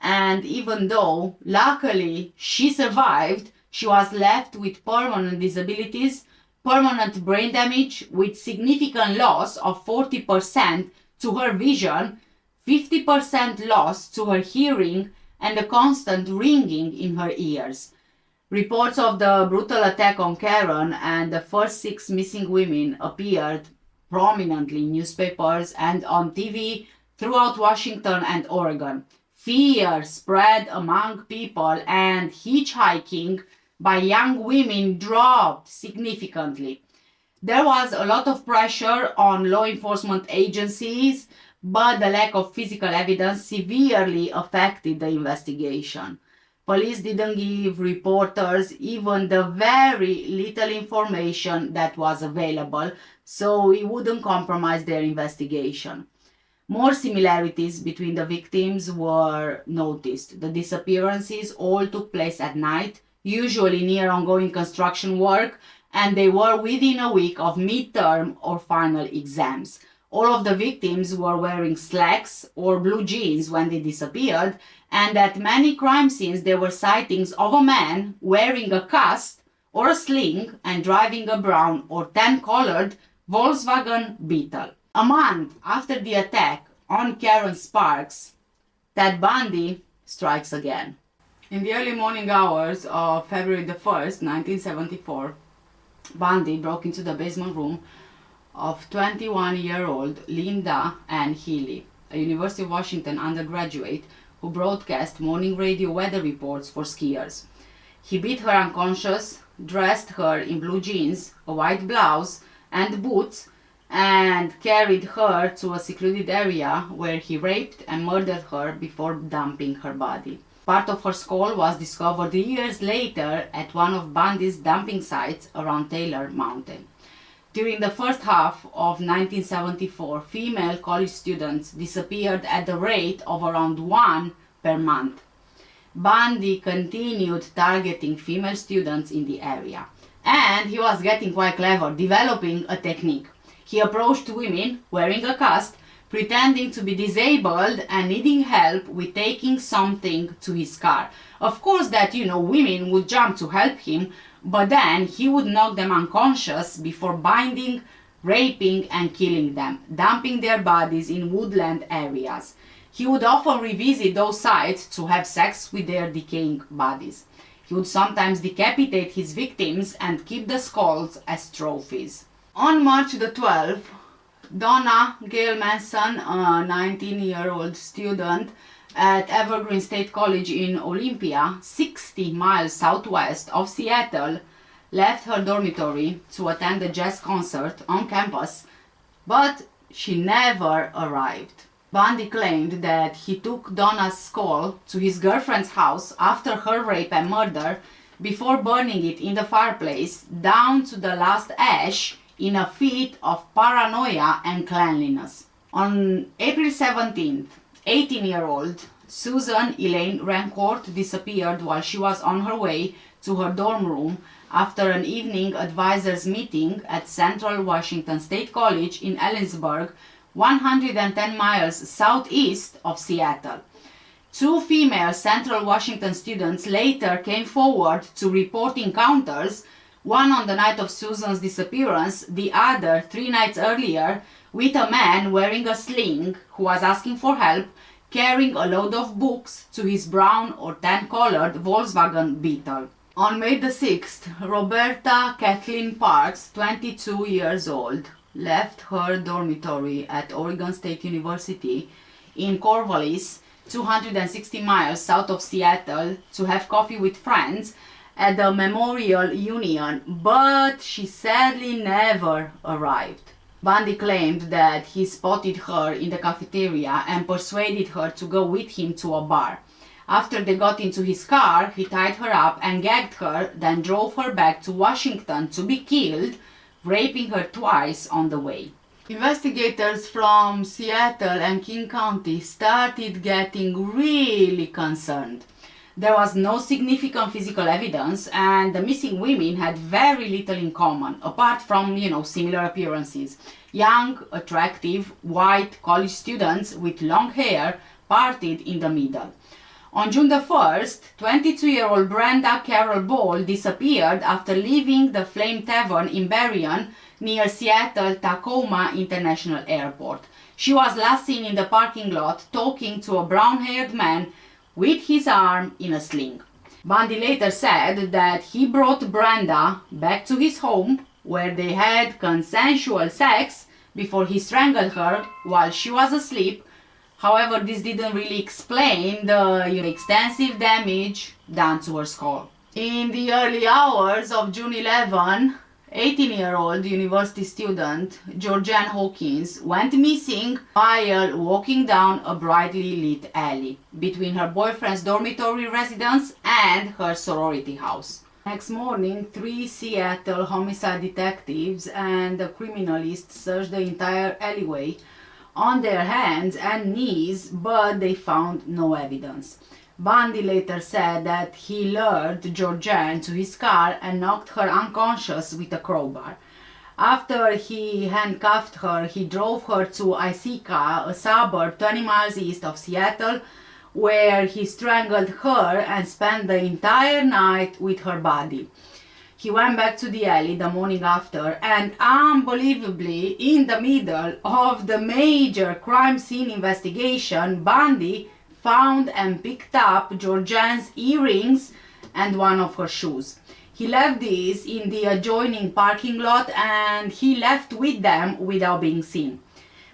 and even though, luckily, she survived, she was left with permanent disabilities, permanent brain damage with significant loss of 40% to her vision, 50% loss to her hearing, and a constant ringing in her ears. Reports of the brutal attack on Karen and the first 6 missing women appeared prominently in newspapers and on TV throughout Washington and Oregon. Fear spread among people, and hitchhiking by young women dropped significantly. There was a lot of pressure on law enforcement agencies, but the lack of physical evidence severely affected the investigation. Police didn't give reporters even the very little information that was available, so it wouldn't compromise their investigation. More similarities between the victims were noticed. The disappearances all took place at night, usually near ongoing construction work, and they were within a week of midterm or final exams. All of the victims were wearing slacks or blue jeans when they disappeared, and at many crime scenes there were sightings of a man wearing a cast or a sling and driving a brown or tan-colored Volkswagen Beetle. A month after the attack on Karen Sparks, Ted Bundy strikes again. In the early morning hours of February the 1st, 1974, Bundy broke into the basement room of 21-year-old Linda Ann Healy, a University of Washington undergraduate who broadcast morning radio weather reports for skiers. He beat her unconscious, dressed her in blue jeans, a white blouse, and boots, and carried her to a secluded area where he raped and murdered her before dumping her body. Part of her skull was discovered years later at one of Bundy's dumping sites around Taylor Mountain. During the first half of 1974, female college students disappeared at the rate of around 1 per month. Bundy continued targeting female students in the area, and he was getting quite clever, developing a technique. He approached women wearing a cast, pretending to be disabled and needing help with taking something to his car. Of course that, women would jump to help him, but then he would knock them unconscious before binding, raping, and killing them, dumping their bodies in woodland areas. He would often revisit those sites to have sex with their decaying bodies. He would sometimes decapitate his victims and keep the skulls as trophies. On March the 12th, Donna Gail Manson, a 19-year-old student at Evergreen State College in Olympia, 60 miles southwest of Seattle, left her dormitory to attend a jazz concert on campus, but she never arrived. Bundy claimed that he took Donna's skull to his girlfriend's house after her rape and murder before burning it in the fireplace down to the last ash in a fit of paranoia and cleanliness. On April 17th, 18-year-old Susan Elaine Rancourt disappeared while she was on her way to her dorm room after an evening advisors meeting at Central Washington State College in Ellensburg, 110 miles southeast of Seattle. 2 female Central Washington students later came forward to report encounters, one on the night of Susan's disappearance, the other 3 nights earlier, with a man wearing a sling who was asking for help, carrying a load of books to his brown or tan-colored Volkswagen Beetle. On May the 6th, Roberta Kathleen Parks, 22 years old, left her dormitory at Oregon State University in Corvallis, 260 miles south of Seattle, to have coffee with friends at the Memorial Union, but she sadly never arrived. Bundy claimed that he spotted her in the cafeteria and persuaded her to go with him to a bar. After they got into his car, he tied her up and gagged her, then drove her back to Washington to be killed, raping her twice on the way. Investigators from Seattle and King County started getting really concerned. There was no significant physical evidence, and the missing women had very little in common, apart from, similar appearances. Young, attractive, white college students with long hair parted in the middle. On June the 1st, 22-year-old Brenda Carol Ball disappeared after leaving the Flame Tavern in Berrien near Seattle-Tacoma International Airport. She was last seen in the parking lot talking to a brown-haired man with his arm in a sling. Bundy later said that he brought Brenda back to his home where they had consensual sex before he strangled her while she was asleep. However, this didn't really explain the extensive damage done to her skull. In the early hours of June 11, 18-year-old university student Georgianne Hawkins went missing while walking down a brightly lit alley between her boyfriend's dormitory residence and her sorority house. Next morning, 3 Seattle homicide detectives and a criminalist searched the entire alleyway on their hands and knees, but they found no evidence. Bundy later said that he lured Georgianne to his car and knocked her unconscious with a crowbar. After he handcuffed her, he drove her to Issaca, a suburb 20 miles east of Seattle, where he strangled her and spent the entire night with her body. He went back to the alley the morning after, and unbelievably, in the middle of the major crime scene investigation, Bundy found and picked up Georgianne's earrings and one of her shoes. He left these in the adjoining parking lot and he left with them without being seen.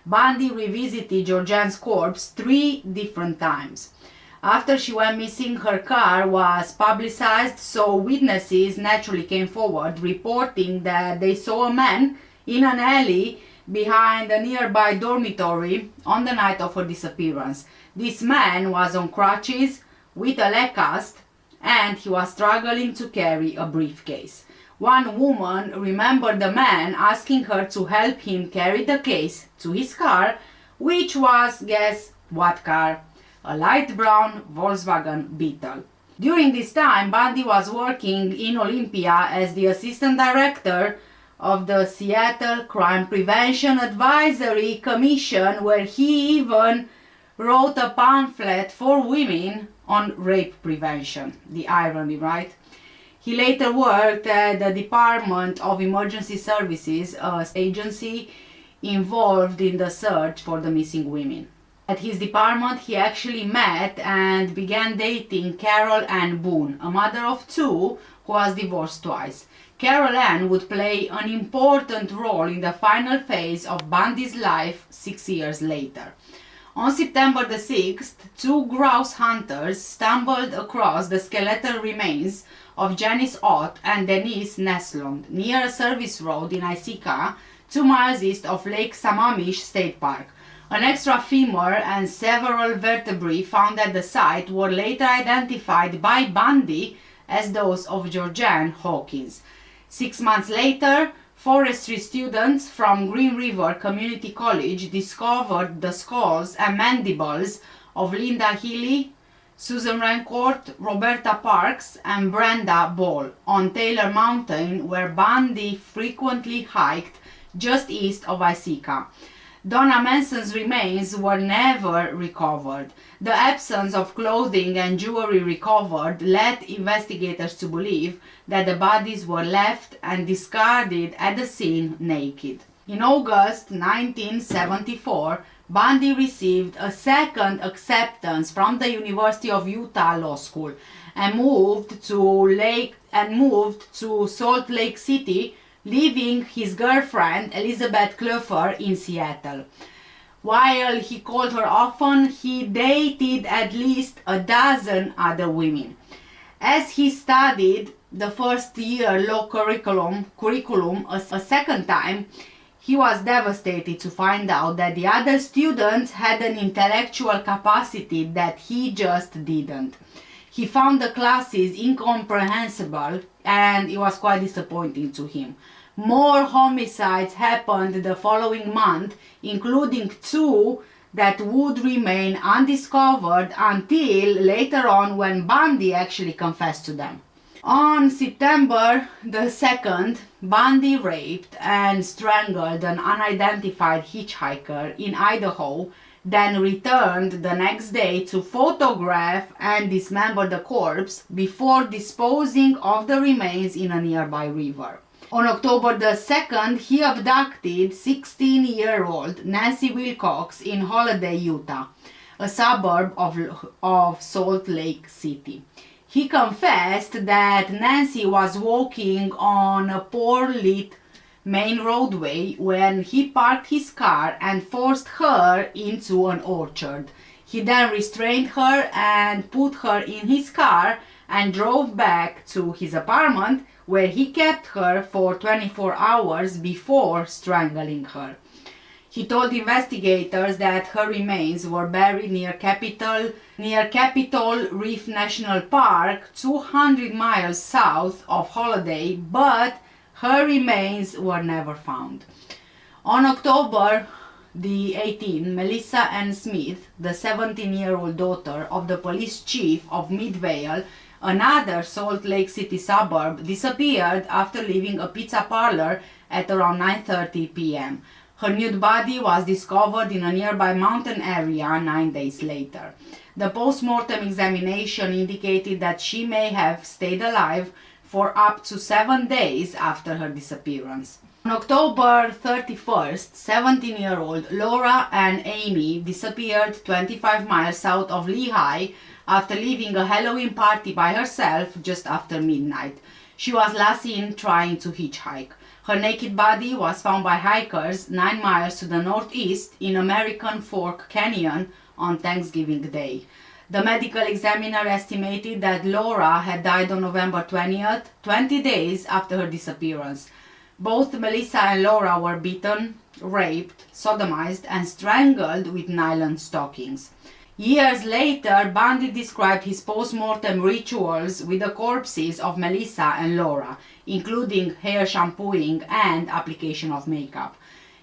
Bundy revisited Georgianne's corpse 3 different times. After she went missing, her car was publicized, so witnesses naturally came forward reporting that they saw a man in an alley behind a nearby dormitory on the night of her disappearance. This man was on crutches with a leg cast and he was struggling to carry a briefcase. One woman remembered the man asking her to help him carry the case to his car, which was, guess what car? A light brown Volkswagen Beetle. During this time, Bundy was working in Olympia as the assistant director of the Seattle Crime Prevention Advisory Commission, where he even wrote a pamphlet for women on rape prevention. The irony, right? He later worked at the Department of Emergency Services, an agency involved in the search for the missing women. At his department, he actually met and began dating Carol Ann Boone, a mother of 2 who was divorced twice. Carol Ann would play an important role in the final phase of Bundy's life 6 years later. On September the 6th, 2 grouse hunters stumbled across the skeletal remains of Janice Ott and Denise Neslund near a service road in Issaca, 2 miles east of Lake Sammamish State Park. An extra femur and several vertebrae found at the site were later identified by Bundy as those of Georgianne Hawkins. 6 months later, forestry students from Green River Community College discovered the skulls and mandibles of Linda Healy, Susan Rancourt, Roberta Parks, and Brenda Ball on Taylor Mountain, where Bundy frequently hiked just east of Issaca. Donna Manson's remains were never recovered. The absence of clothing and jewelry recovered led investigators to believe that the bodies were left and discarded at the scene naked. In August 1974, Bundy received a second acceptance from the University of Utah Law School, and moved to Salt Lake City, leaving his girlfriend Elizabeth Cluffer in Seattle. While he called her often, he dated at least a dozen other women. As he studied the first year law curriculum a second time, he was devastated to find out that the other students had an intellectual capacity that he just didn't. He found the classes incomprehensible, and it was quite disappointing to him. More homicides happened the following month, including 2 that would remain undiscovered until later on when Bundy actually confessed to them. On September the 2nd, Bundy raped and strangled an unidentified hitchhiker in Idaho, then returned the next day to photograph and dismember the corpse before disposing of the remains in a nearby river. On October the 2nd, he abducted 16-year-old Nancy Wilcox in Holiday, Utah, a suburb of Salt Lake City. He confessed that Nancy was walking on a poorly lit main roadway when he parked his car and forced her into an orchard. He then restrained her and put her in his car and drove back to his apartment, where he kept her for 24 hours before strangling her. He told investigators that her remains were buried near Capitol Reef National Park, 200 miles south of Holiday, but her remains were never found. On October the 18th, Melissa Ann Smith, the 17-year-old daughter of the police chief of Midvale, another Salt Lake City suburb, disappeared after leaving a pizza parlor at around 9:30 p.m. Her nude body was discovered in a nearby mountain area 9 days later. The post-mortem examination indicated that she may have stayed alive for up to 7 days after her disappearance. On October 31st, 17-year-old Laura Ann Amy disappeared 25 miles south of Lehigh after leaving a Halloween party by herself just after midnight. She was last seen trying to hitchhike. Her naked body was found by hikers 9 miles to the northeast in American Fork Canyon on Thanksgiving Day. The medical examiner estimated that Laura had died on November 20th, 20 days after her disappearance. Both Melissa and Laura were beaten, raped, sodomized, and strangled with nylon stockings. Years later, Bundy described his post-mortem rituals with the corpses of Melissa and Laura, including hair shampooing and application of makeup.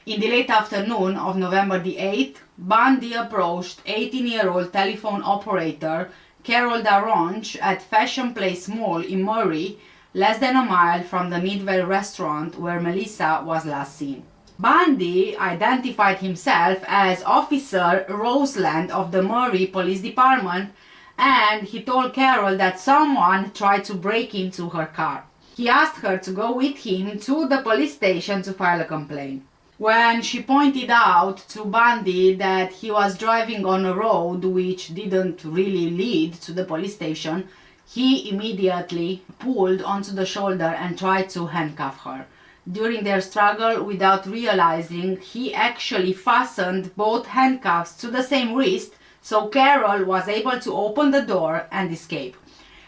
In the late afternoon of November the 8th, Bundy approached 18-year-old telephone operator Carol Daronch at Fashion Place Mall in Murray, less than a mile from the Midway restaurant where Melissa was last seen. Bundy identified himself as Officer Roseland of the Murray Police Department, and he told Carol that someone tried to break into her car. He asked her to go with him to the police station to file a complaint. When she pointed out to Bundy that he was driving on a road which didn't really lead to the police station, he immediately pulled onto the shoulder and tried to handcuff her. During their struggle, without realizing, he actually fastened both handcuffs to the same wrist, so Carol was able to open the door and escape.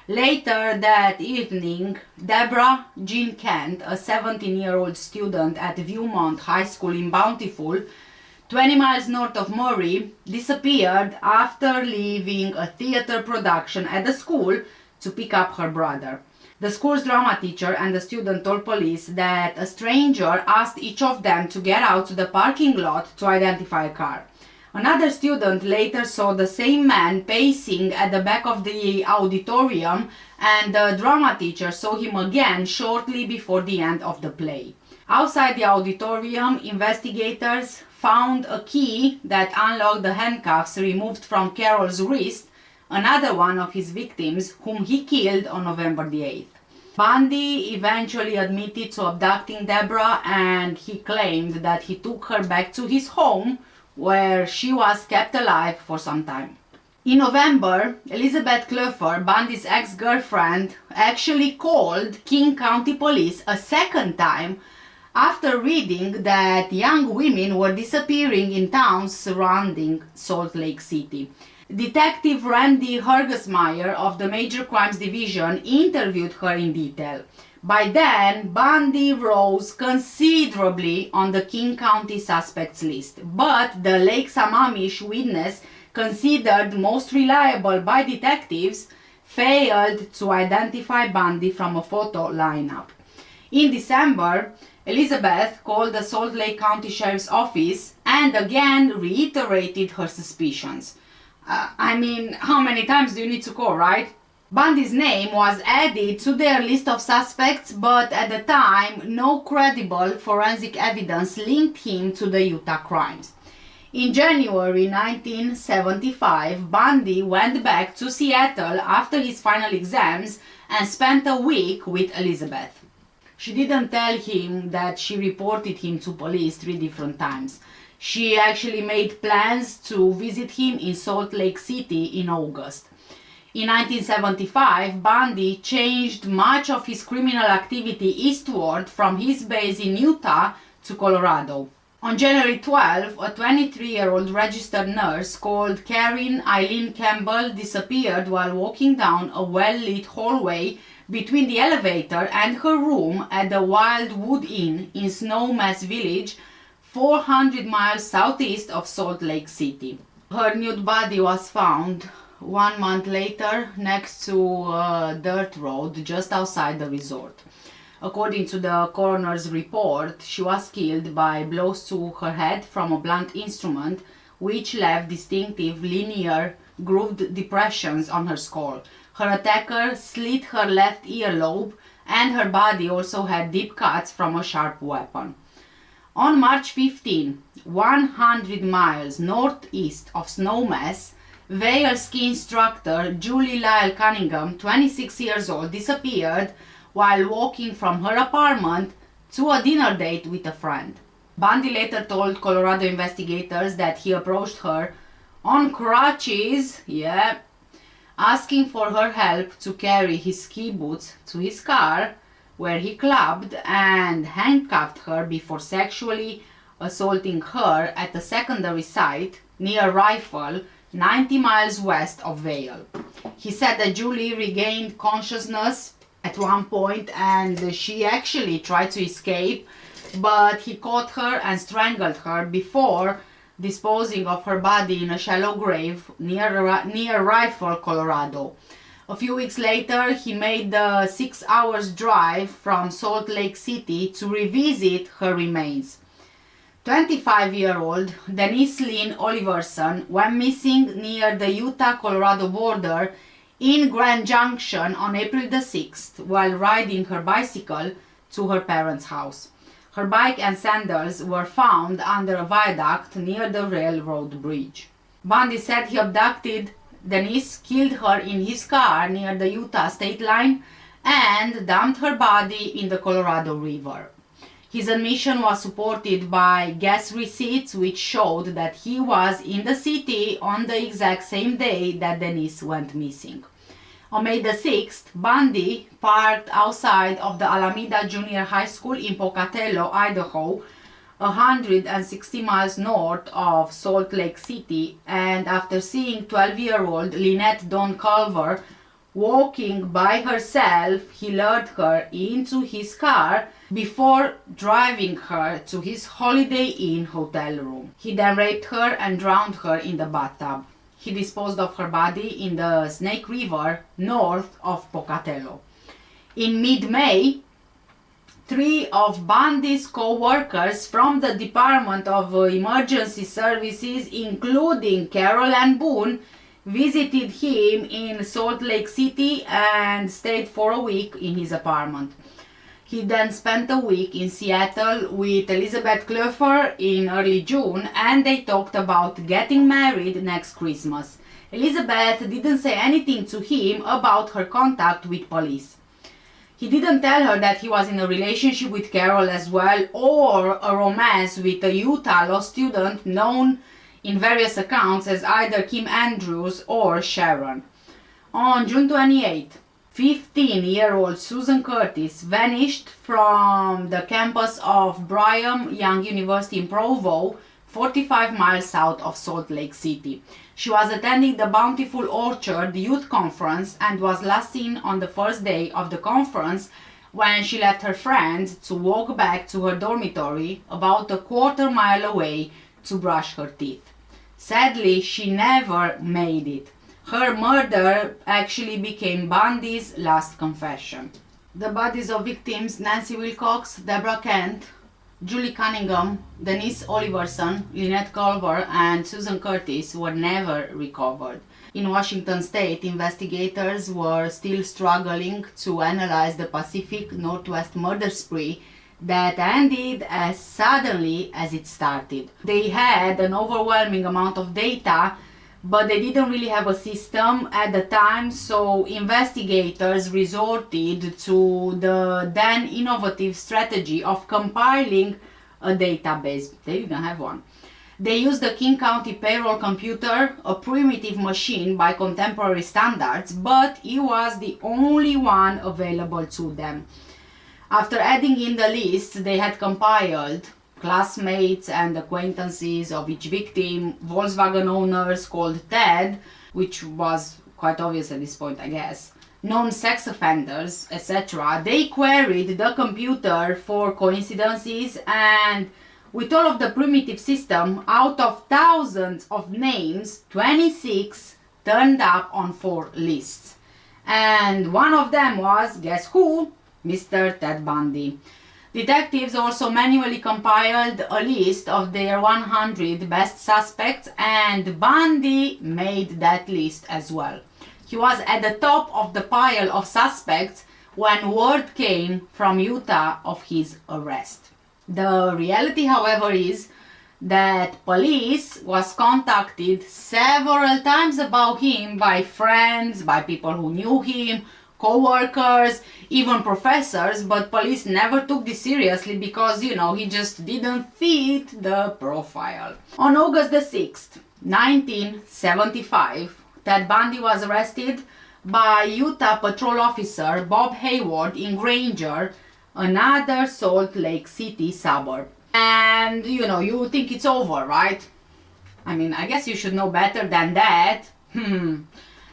Later that evening, Deborah Jean Kent, a 17-year-old student at Viewmont High School in Bountiful, 20 miles north of Murray, disappeared after leaving a theater production at the school to pick up her brother. The school's drama teacher and the student told police that a stranger asked each of them to get out to the parking lot to identify a car. Another student later saw the same man pacing at the back of the auditorium, and the drama teacher saw him again shortly before the end of the play. Outside the auditorium, investigators found a key that unlocked the handcuffs removed from Carol's wrist, another one of his victims, whom he killed on November the 8th. Bundy eventually admitted to abducting Deborah, and he claimed that he took her back to his home, where she was kept alive for some time. In November, Elizabeth Clover, Bundy's ex-girlfriend, actually called King County Police a second time after reading that young women were disappearing in towns surrounding Salt Lake City. Detective Randy Hergesmeyer of the Major Crimes Division interviewed her in detail. By then, Bundy rose considerably on the King County suspects list, but the Lake Sammamish witness, considered most reliable by detectives, failed to identify Bundy from a photo lineup. In December, Elizabeth called the Salt Lake County Sheriff's Office and again reiterated her suspicions. I mean, how many times do you need to call, right? Bundy's name was added to their list of suspects, but at the time, no credible forensic evidence linked him to the Utah crimes. In January 1975, Bundy went back to Seattle after his final exams and spent a week with Elizabeth. She didn't tell him that she reported him to police 3 different times. She actually made plans to visit him in Salt Lake City in August. In 1975, Bundy changed much of his criminal activity eastward from his base in Utah to Colorado. On January 12, a 23-year-old registered nurse called Karen Eileen Campbell disappeared while walking down a well-lit hallway between the elevator and her room at the Wildwood Inn in Snowmass Village, 400 miles southeast of Salt Lake City. Her nude body was found 1 month later next to a dirt road just outside the resort. According to the coroner's report, she was killed by blows to her head from a blunt instrument, which left distinctive linear grooved depressions on her skull. Her attacker slit her left earlobe, and her body also had deep cuts from a sharp weapon. On March 15, 100 miles northeast of Snowmass, Vail ski instructor Julie Lyle Cunningham, 26 years old, disappeared while walking from her apartment to a dinner date with a friend. Bundy later told Colorado investigators that he approached her on crutches, asking for her help to carry his ski boots to his car, where he clubbed and handcuffed her before sexually assaulting her at a secondary site near Rifle, 90 miles west of Vail. He said that Julie regained consciousness at one point and she actually tried to escape, but he caught her and strangled her before disposing of her body in a shallow grave near Rifle, Colorado. A few weeks later, he made the 6 hours drive from Salt Lake City to revisit her remains. 25-year-old Denise Lynn Oliverson went missing near the Utah-Colorado border in Grand Junction on April the 6th while riding her bicycle to her parents' house. Her bike and sandals were found under a viaduct near the railroad bridge. Bundy said he abducted Denise, killed her in his car near the Utah state line, and dumped her body in the Colorado River. His admission was supported by gas receipts which showed that he was in the city on the exact same day that Denise went missing. On May the 6th, Bundy parked outside of the Alameda Junior High School in Pocatello, Idaho, 160 miles north of Salt Lake City, and after seeing 12-year-old Lynette Dawn Culver walking by herself, he lured her into his car before driving her to his Holiday Inn hotel room. He then raped her and drowned her in the bathtub. He disposed of her body in the Snake River north of Pocatello. In mid-May, 3 of Bundy's co-workers from the Department of Emergency Services, including Carol Ann Boone, visited him in Salt Lake City and stayed for a week in his apartment. He then spent a week in Seattle with Elizabeth Clover in early June, and they talked about getting married next Christmas. Elizabeth didn't say anything to him about her contact with police. He didn't tell her that he was in a relationship with Carol as well, or a romance with a Utah law student known in various accounts as either Kim Andrews or Sharon. On June 28, 15-year-old Susan Curtis vanished from the campus of Brigham Young University in Provo, 45 miles south of Salt Lake City. She was attending the Bountiful Orchard Youth Conference and was last seen on the first day of the conference when she left her friends to walk back to her dormitory about a quarter-mile away to brush her teeth. Sadly, she never made it. Her murder actually became Bundy's last confession. The bodies of victims Nancy Wilcox, Deborah Kent, Julie Cunningham, Denise Oliverson, Lynette Culver, and Susan Curtis were never recovered. In Washington state, investigators were still struggling to analyze the Pacific Northwest murder spree that ended as suddenly as it started. They had an overwhelming amount of data, but they didn't really have a system at the time, so investigators resorted to the then innovative strategy of compiling a database. They didn't have one. They used the King County payroll computer, a primitive machine by contemporary standards, but it was the only one available to them. After adding in the list, they had compiled classmates and acquaintances of each victim, Volkswagen owners called Ted, which was quite obvious at this point, I guess, known sex offenders, etc. They queried the computer for coincidences, and with all of the primitive system, out of thousands of names, 26 turned up on 4 lists. And one of them was, guess who? Mr. Ted Bundy. Detectives also manually compiled a list of their 100 best suspects, and Bundy made that list as well. He was at the top of the pile of suspects when word came from Utah of his arrest. The reality, however, is that police was contacted several times about him by friends, by people who knew him, co-workers, even professors, but police never took this seriously because, he just didn't fit the profile. On August the 6th, 1975, Ted Bundy was arrested by Utah patrol officer Bob Hayward in Granger, another Salt Lake City suburb. And, you think it's over, right? I mean, I guess you should know better than that.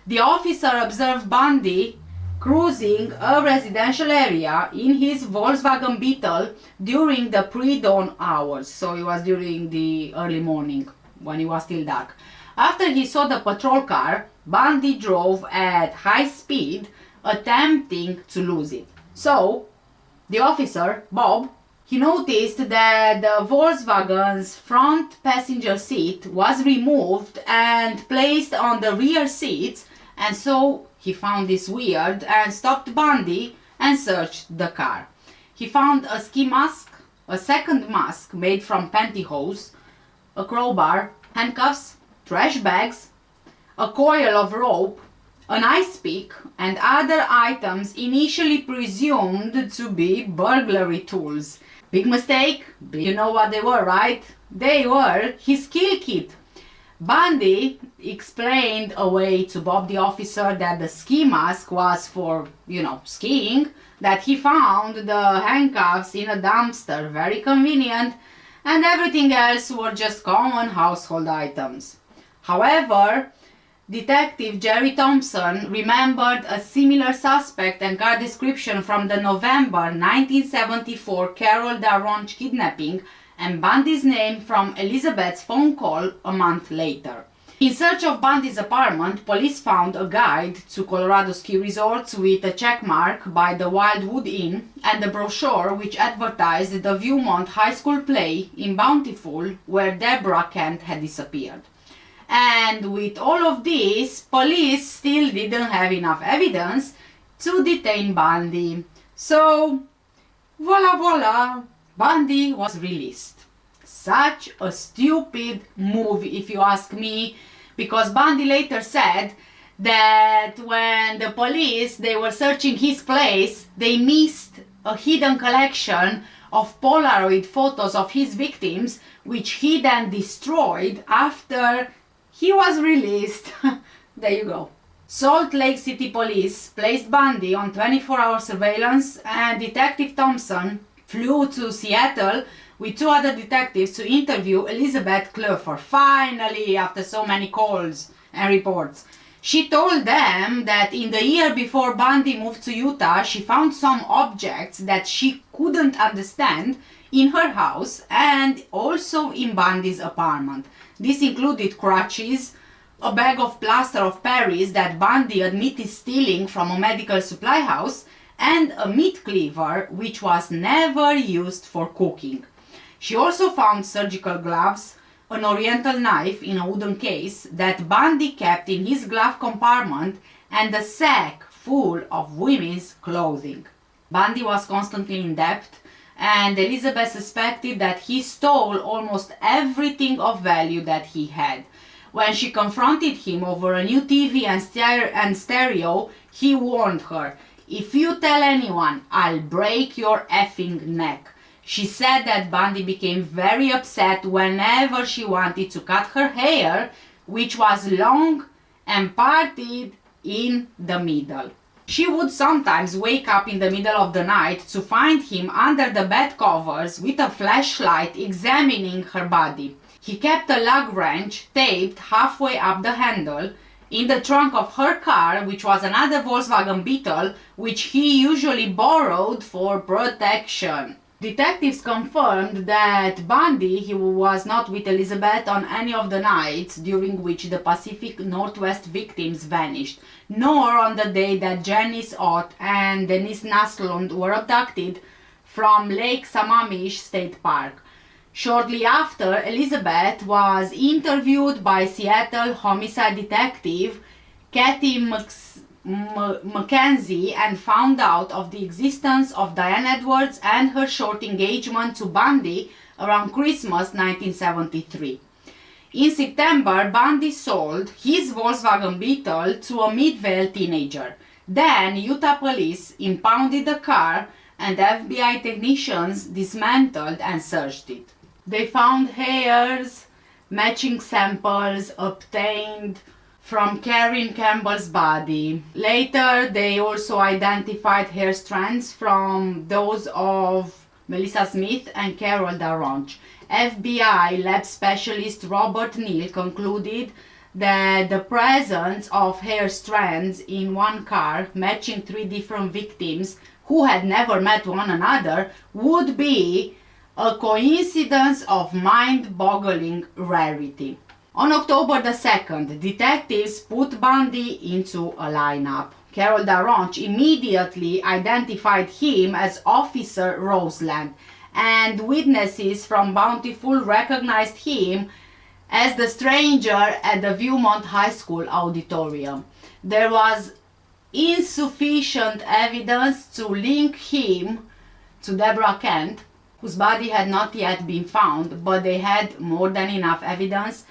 The officer observed Bundy cruising a residential area in his Volkswagen Beetle during the pre-dawn hours. So it was during the early morning when it was still dark. After he saw the patrol car, Bundy drove at high speed, attempting to lose it. So the officer, Bob, he noticed that the Volkswagen's front passenger seat was removed and placed on the rear seats, and so he found this weird and stopped Bundy and searched the car. He found a ski mask, a second mask made from pantyhose, a crowbar, handcuffs, trash bags, a coil of rope, an ice pick, and other items initially presumed to be burglary tools. Big mistake? You know what they were, right? They were his kill kit. Bundy explained away to Bob the officer that the ski mask was for, skiing, that he found the handcuffs in a dumpster, very convenient, and everything else were just common household items. However, Detective Jerry Thompson remembered a similar suspect and car description from the November 1974 Carol Daronch kidnapping, and Bundy's name from Elizabeth's phone call a month later. In search of Bundy's apartment, police found a guide to Colorado ski resorts with a checkmark by the Wildwood Inn and a brochure which advertised the Viewmont High School play in Bountiful, where Deborah Kent had disappeared. And with all of this, police still didn't have enough evidence to detain Bundy. So, voila, Bundy was released. Such a stupid move, if you ask me, because Bundy later said that when the police, they were searching his place, they missed a hidden collection of Polaroid photos of his victims, which he then destroyed after he was released. There you go. Salt Lake City Police placed Bundy on 24-hour surveillance, and Detective Thompson flew to Seattle with 2 other detectives to interview Elizabeth Klopfer. Finally, after so many calls and reports. She told them that in the year before Bundy moved to Utah, she found some objects that she couldn't understand in her house and also in Bundy's apartment. This included crutches, a bag of plaster of Paris that Bundy admitted stealing from a medical supply house, and a meat cleaver which was never used for cooking. She also found surgical gloves, an oriental knife in a wooden case that Bundy kept in his glove compartment, and a sack full of women's clothing. Bundy was constantly in debt, and Elizabeth suspected that he stole almost everything of value that he had. When she confronted him over a new TV and stereo, he warned her, "If you tell anyone, I'll break your effing neck." She said that Bundy became very upset whenever she wanted to cut her hair, which was long and parted in the middle. She would sometimes wake up in the middle of the night to find him under the bed covers with a flashlight examining her body. He kept a lug wrench taped halfway up the handle in the trunk of her car, which was another Volkswagen Beetle, which he usually borrowed for protection. Detectives confirmed that Bundy he was not with Elizabeth on any of the nights during which the Pacific Northwest victims vanished, nor on the day that Janice Ott and Denise Naslund were abducted from Lake Sammamish State Park. Shortly after, Elizabeth was interviewed by Seattle homicide detective Kathy Mackenzie and found out of the existence of Diane Edwards and her short engagement to Bundy around Christmas 1973. In September, Bundy sold his Volkswagen Beetle to a Midvale teenager. Then Utah police impounded the car and FBI technicians dismantled and searched it. They found hairs, matching samples obtained from Karen Campbell's body. Later, they also identified hair strands from those of Melissa Smith and Carol Daronch. FBI lab specialist Robert Neal concluded that the presence of hair strands in one car matching 3 different victims who had never met one another would be a coincidence of mind-boggling rarity. On October the 2nd, detectives put Bundy into a lineup. Carol Daronch immediately identified him as Officer Roseland, and witnesses from Bountiful recognized him as the stranger at the Viewmont High School auditorium. There was insufficient evidence to link him to Deborah Kent, whose body had not yet been found, but they had more than enough evidence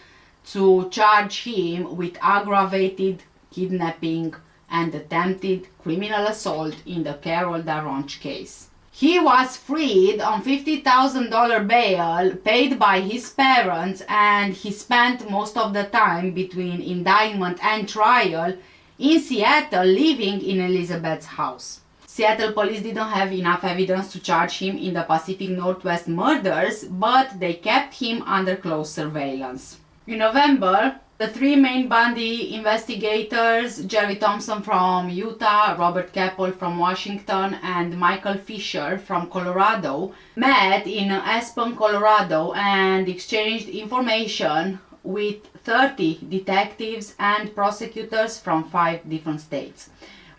to charge him with aggravated kidnapping and attempted criminal assault in the Carol Daronch case. He was freed on $50,000 bail paid by his parents, and he spent most of the time between indictment and trial in Seattle, living in Elizabeth's house. Seattle police didn't have enough evidence to charge him in the Pacific Northwest murders, but they kept him under close surveillance. In November, the 3 main Bundy investigators, Jerry Thompson from Utah, Robert Keppel from Washington, and Michael Fisher from Colorado, met in Aspen, Colorado, and exchanged information with 30 detectives and prosecutors from 5 different states.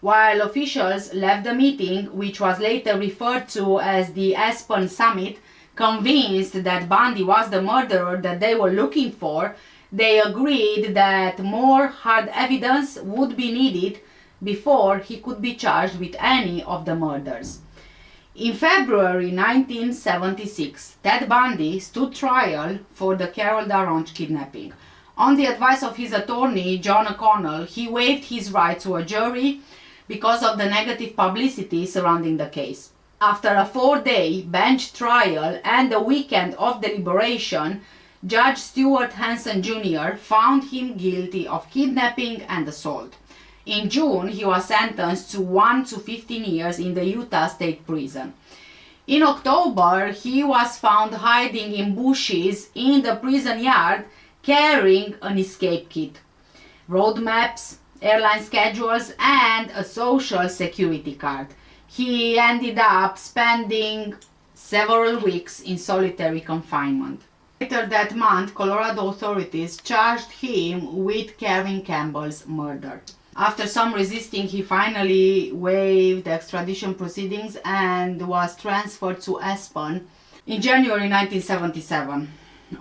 While officials left the meeting, which was later referred to as the Aspen Summit, convinced that Bundy was the murderer that they were looking for, they agreed that more hard evidence would be needed before he could be charged with any of the murders. In February 1976, Ted Bundy stood trial for the Carol Daronch kidnapping. On the advice of his attorney, John O'Connell, he waived his right to a jury because of the negative publicity surrounding the case. After a 4-day bench trial and a weekend of deliberation, Judge Stuart Hanson Jr. found him guilty of kidnapping and assault. In June, he was sentenced to 1 to 15 years in the Utah State Prison. In October, he was found hiding in bushes in the prison yard carrying an escape kit, road maps, airline schedules, and a social security card. He ended up spending several weeks in solitary confinement. Later that month, Colorado authorities charged him with Karen Campbell's murder. After some resisting, he finally waived extradition proceedings and was transferred to Aspen in January 1977.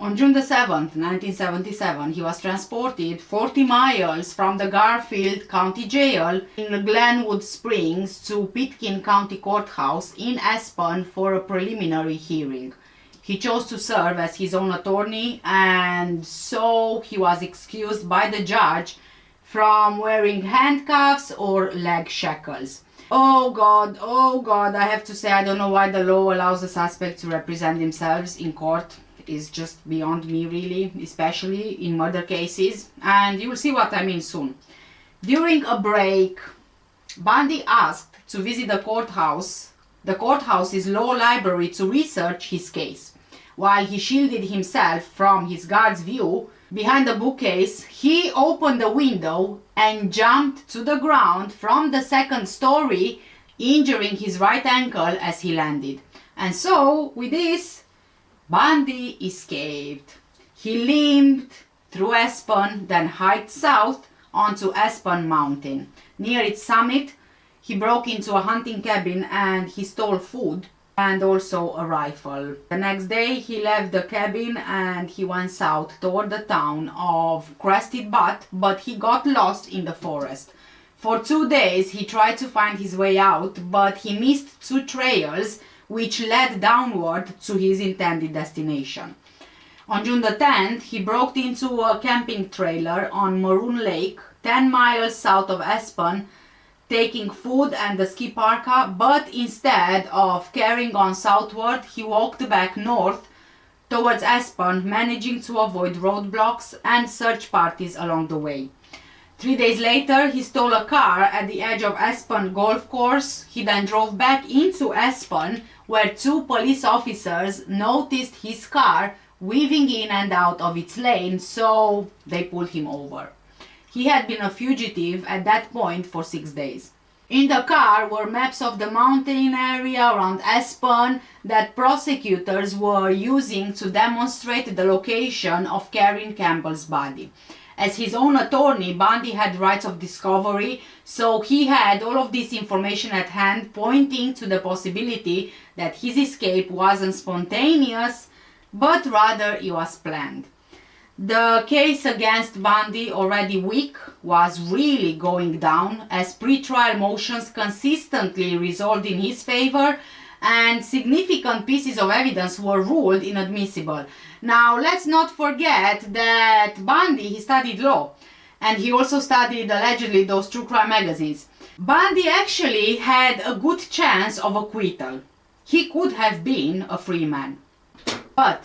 On June 7, 1977, he was transported 40 miles from the Garfield County Jail in Glenwood Springs to Pitkin County Courthouse in Aspen for a preliminary hearing. He chose to serve as his own attorney, and so he was excused by the judge from wearing handcuffs or leg shackles. Oh God, I have to say, I don't know why the law allows the suspect to represent themselves in court. Is just beyond me, really, especially in murder cases, and you will see what I mean soon. During a break, Bundy asked to visit the courthouse's law library to research his case. While he shielded himself from his guard's view behind the bookcase, he opened the window and jumped to the ground from the second story, injuring his right ankle as he landed. And so, with this, Bundy escaped. He limped through Aspen, then hiked south onto Aspen Mountain. Near its summit, he broke into a hunting cabin and he stole food and also a rifle. The next day, he left the cabin and he went south toward the town of Crested Butte, but he got lost in the forest. For 2 days, he tried to find his way out, but he missed 2 trails which led downward to his intended destination. On June the 10th, he broke into a camping trailer on Maroon Lake, 10 miles south of Aspen, taking food and a ski parka, but instead of carrying on southward, he walked back north towards Aspen, managing to avoid roadblocks and search parties along the way. 3 days later, he stole a car at the edge of Aspen Golf Course. He then drove back into Aspen, where 2 police officers noticed his car weaving in and out of its lane, so they pulled him over. He had been a fugitive at that point for 6 days. In the car were maps of the mountain area around Aspen that prosecutors were using to demonstrate the location of Karen Campbell's body. As his own attorney, Bundy had rights of discovery, so he had all of this information at hand, pointing to the possibility that his escape wasn't spontaneous, but rather it was planned. The case against Bundy, already weak, was really going down as pre-trial motions consistently resolved in his favor and significant pieces of evidence were ruled inadmissible. Now, let's not forget that Bundy, he studied law, and he also studied allegedly those true crime magazines. Bundy actually had a good chance of acquittal. He could have been a free man. But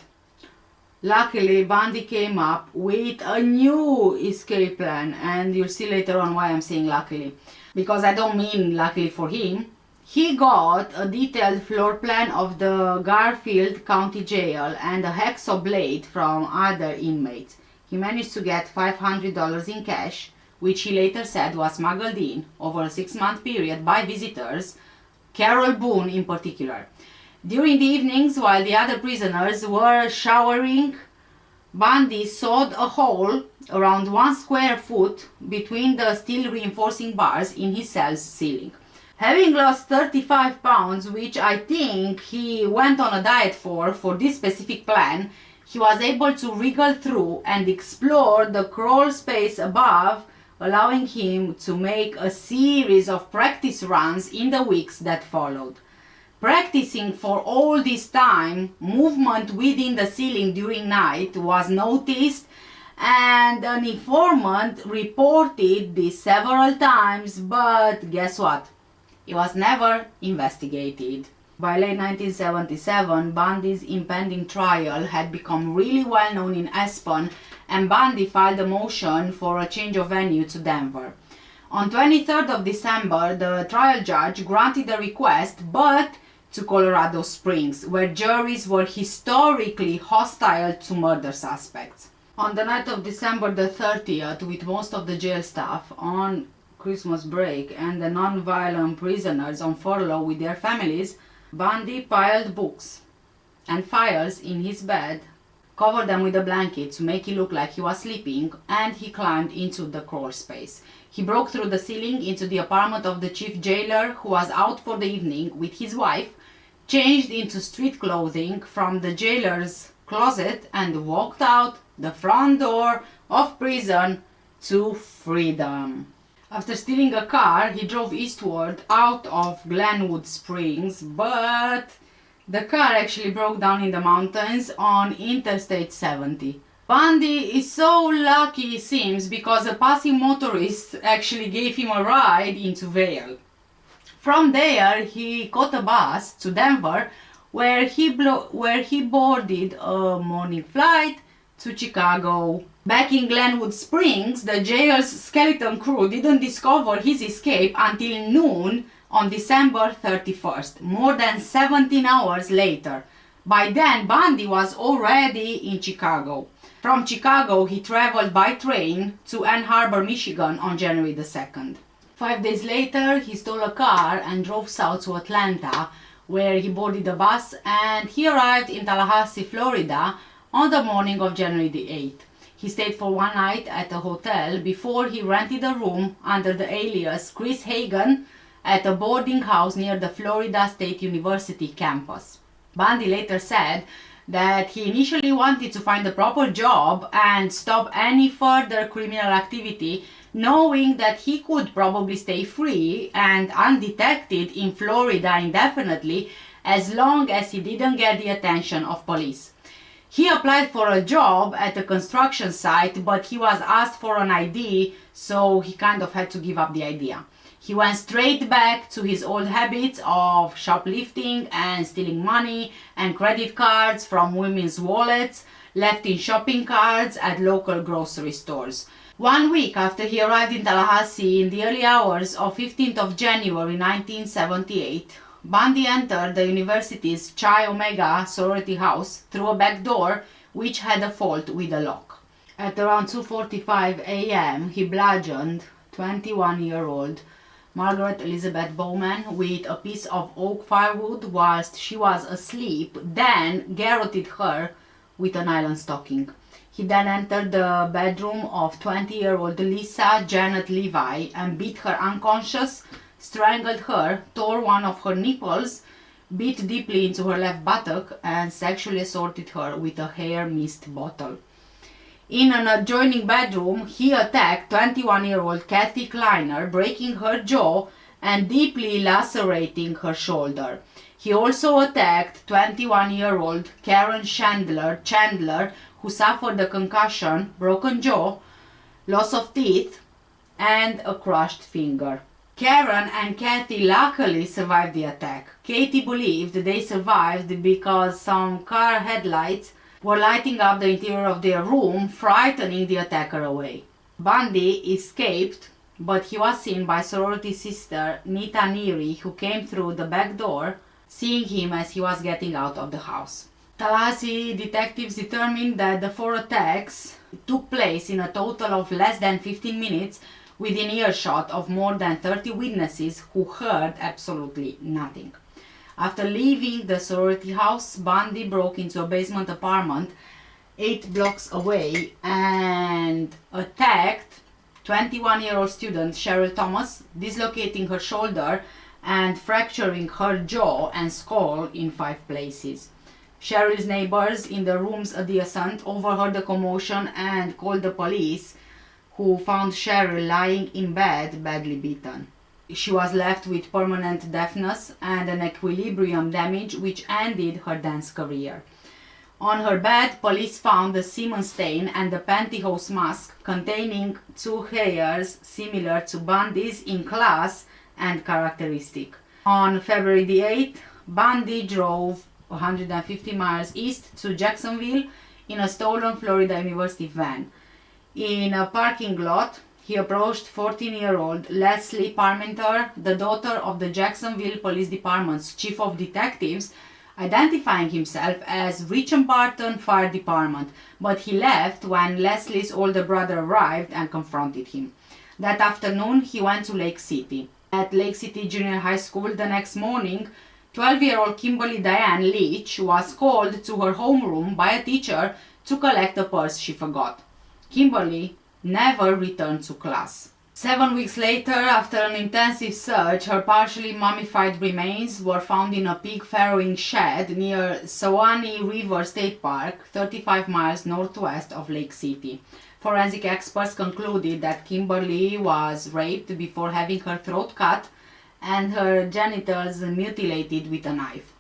luckily, Bundy came up with a new escape plan, and you'll see later on why I'm saying luckily. Because I don't mean luckily for him. He got a detailed floor plan of the Garfield County Jail and a hacksaw blade from other inmates. He managed to get $500 in cash, which he later said was smuggled in over a 6-month period by visitors, Carol Boone in particular. During the evenings, while the other prisoners were showering, Bundy sawed a hole around 1 square foot between the steel reinforcing bars in his cell's ceiling. Having lost 35 pounds, which I think he went on a diet for this specific plan, he was able to wriggle through and explore the crawl space above, allowing him to make a series of practice runs in the weeks that followed. Practicing for all this time, movement within the ceiling during night was noticed, and an informant reported this several times, but guess what? It was never investigated. By late 1977, Bundy's impending trial had become really well known in Aspen, and Bundy filed a motion for a change of venue to Denver. On 23rd of December, the trial judge granted the request, but to Colorado Springs, where juries were historically hostile to murder suspects. On the night of December the 30th, with most of the jail staff on Christmas break and the non-violent prisoners on furlough with their families, Bundy piled books and files in his bed, covered them with a blanket to make it look like he was sleeping, and he climbed into the crawl space. He broke through the ceiling into the apartment of the chief jailer, who was out for the evening with his wife, changed into street clothing from the jailer's closet, and walked out the front door of prison to freedom. After stealing a car, he drove eastward out of Glenwood Springs, but the car actually broke down in the mountains on Interstate 70. Bundy is so lucky, it seems, because a passing motorist actually gave him a ride into Vail. From there, he caught a bus to Denver, where he boarded a morning flight to Chicago. Back in Glenwood Springs, the jail's skeleton crew didn't discover his escape until noon on December 31st, more than 17 hours later. By then, Bundy was already in Chicago. From Chicago, he traveled by train to Ann Arbor, Michigan on January the 2nd. 5 days later, he stole a car and drove south to Atlanta, where he boarded a bus, and he arrived in Tallahassee, Florida on the morning of January the 8th. He stayed for one night at a hotel before he rented a room under the alias Chris Hagen at a boarding house near the Florida State University campus. Bundy later said that he initially wanted to find a proper job and stop any further criminal activity, knowing that he could probably stay free and undetected in Florida indefinitely as long as he didn't get the attention of police. He applied for a job at a construction site, but he was asked for an ID, so he kind of had to give up the idea. He went straight back to his old habits of shoplifting and stealing money and credit cards from women's wallets left in shopping carts at local grocery stores. 1 week after he arrived in Tallahassee in the early hours of 15th of January 1978, Bundy entered the university's Chi Omega sorority house through a back door which had a fault with a lock. At around 2:45 a.m., he bludgeoned 21-year-old Margaret Elizabeth Bowman with a piece of oak firewood whilst she was asleep, then garroted her with a nylon stocking. He then entered the bedroom of 20-year-old Lisa Janet Levi and beat her unconscious, strangled her, tore one of her nipples, bit deeply into her left buttock, and sexually assaulted her with a hair mist bottle. In an adjoining bedroom, he attacked 21-year-old Kathy Kleiner, breaking her jaw and deeply lacerating her shoulder. He also attacked 21-year-old Karen Chandler, who suffered a concussion, broken jaw, loss of teeth, and a crushed finger. Karen and Kathy luckily survived the attack. Katie believed they survived because some car headlights were lighting up the interior of their room, frightening the attacker away. Bundy escaped, but he was seen by sorority sister Nita Neary, who came through the back door, seeing him as he was getting out of the house. Tallahassee detectives determined that the 4 attacks took place in a total of less than 15 minutes, within earshot of more than 30 witnesses who heard absolutely nothing. After leaving the sorority house, Bundy broke into a basement apartment 8 blocks away and attacked 21-year-old student Cheryl Thomas, dislocating her shoulder and fracturing her jaw and skull in 5 places. Cheryl's neighbors in the rooms adjacent overheard the commotion and called the police, who found Cheryl lying in bed, badly beaten. She was left with permanent deafness and an equilibrium damage which ended her dance career. On her bed, police found a semen stain and a pantyhose mask containing 2 hairs similar to Bundy's in class and characteristic. On February the 8th, Bundy drove 150 miles east to Jacksonville in a stolen Florida University van. In a parking lot, he approached 14-year-old Leslie Parmenter, the daughter of the Jacksonville Police Department's chief of detectives, identifying himself as Richard Barton Fire Department, but he left when Leslie's older brother arrived and confronted him. That afternoon, he went to Lake City. At Lake City Junior High School the next morning, 12-year-old Kimberly Diane Leach was called to her homeroom by a teacher to collect a purse she forgot. Kimberly never returned to class. 7 weeks later, after an intensive search, her partially mummified remains were found in a pig farrowing shed near Sewanee River State Park, 35 miles northwest of Lake City. Forensic experts concluded that Kimberly was raped before having her throat cut and her genitals mutilated with a knife.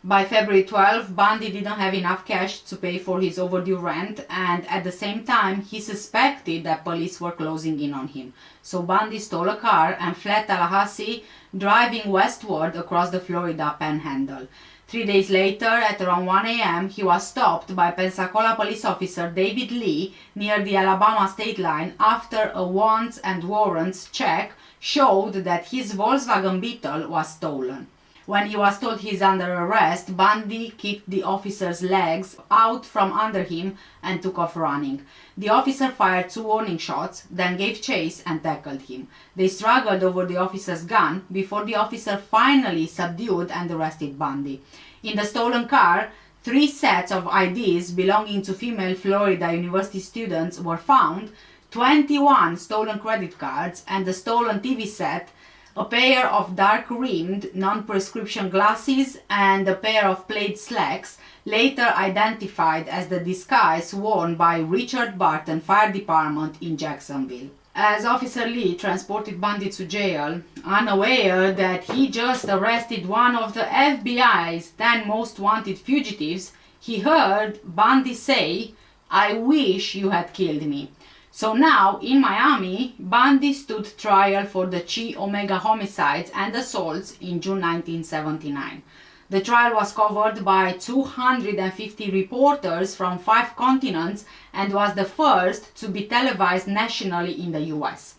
By February 12, Bundy didn't have enough cash to pay for his overdue rent, and at the same time, he suspected that police were closing in on him. So Bundy stole a car and fled Tallahassee, driving westward across the Florida Panhandle. 3 days later, at around 1 a.m., he was stopped by Pensacola police officer David Lee near the Alabama state line after a wants and warrants check showed that his Volkswagen Beetle was stolen. When he was told he is under arrest, Bundy kicked the officer's legs out from under him and took off running. The officer fired 2 warning shots, then gave chase and tackled him. They struggled over the officer's gun before the officer finally subdued and arrested Bundy. In the stolen car, 3 sets of IDs belonging to female Florida University students were found, 21 stolen credit cards, and a stolen TV set, a pair of dark-rimmed non-prescription glasses, and a pair of plaid slacks, later identified as the disguise worn by Richard Barton Fire Department in Jacksonville. As Officer Lee transported Bundy to jail, unaware that he just arrested one of the FBI's 10 most wanted fugitives, he heard Bundy say, "I wish you had killed me." So now, in Miami, Bundy stood trial for the Chi Omega homicides and assaults in June 1979. The trial was covered by 250 reporters from 5 continents and was the first to be televised nationally in the US.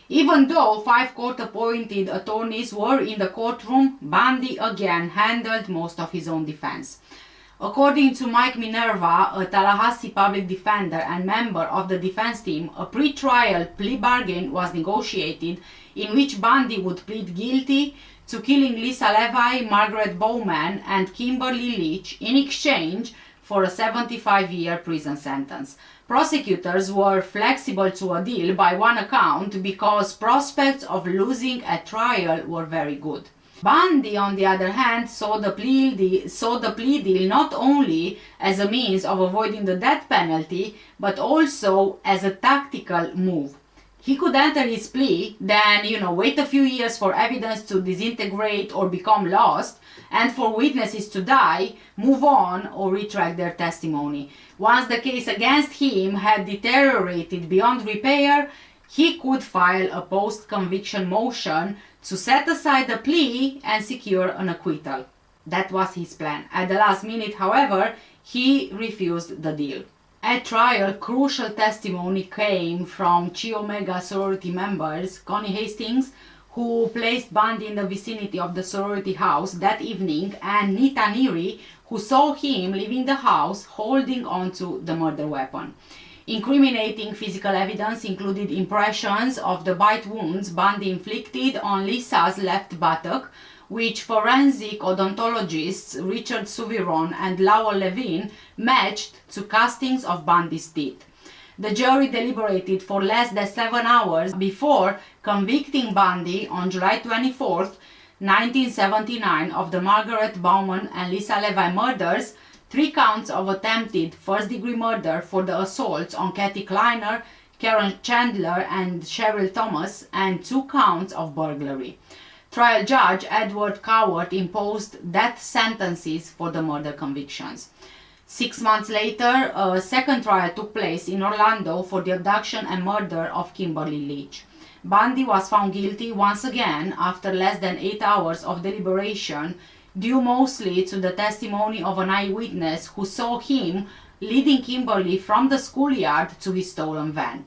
Even though 5 court-appointed attorneys were in the courtroom, Bundy again handled most of his own defense. According to Mike Minerva, a Tallahassee public defender and member of the defense team, a pre-trial plea bargain was negotiated in which Bundy would plead guilty to killing Lisa Levi, Margaret Bowman, and Kimberly Leach in exchange for a 75-year prison sentence. Prosecutors were flexible to a deal by one account because prospects of losing at trial were very good. Bundy, on the other hand, saw the plea deal not only as a means of avoiding the death penalty, but also as a tactical move. He could enter his plea, then, wait a few years for evidence to disintegrate or become lost, and for witnesses to die, move on, or retract their testimony. Once the case against him had deteriorated beyond repair, he could file a post-conviction motion to set aside the plea and secure an acquittal. That was his plan. At the last minute, however, he refused the deal. At trial, crucial testimony came from Chi Omega sorority members Connie Hastings, who placed Bundy in the vicinity of the sorority house that evening, and Nita Neary, who saw him leaving the house holding onto the murder weapon. Incriminating physical evidence included impressions of the bite wounds Bundy inflicted on Lisa's left buttock, which forensic odontologists Richard Souviron and Lowell Levine matched to castings of Bundy's teeth. The jury deliberated for less than 7 hours before convicting Bundy on July 24, 1979 of the Margaret Bowman and Lisa Levi murders, 3 counts of attempted first-degree murder for the assaults on Kathy Kleiner, Karen Chandler, and Cheryl Thomas, and 2 counts of burglary. Trial judge Edward Cowart imposed death sentences for the murder convictions. 6 months later, a second trial took place in Orlando for the abduction and murder of Kimberly Leach. Bundy was found guilty once again after less than 8 hours of deliberation. due mostly to the testimony of an eyewitness who saw him leading Kimberly from the schoolyard to his stolen van.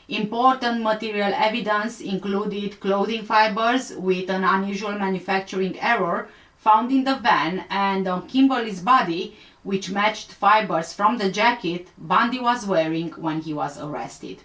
Important material evidence included clothing fibers with an unusual manufacturing error found in the van and on Kimberly's body, which matched fibers from the jacket Bundy was wearing when he was arrested.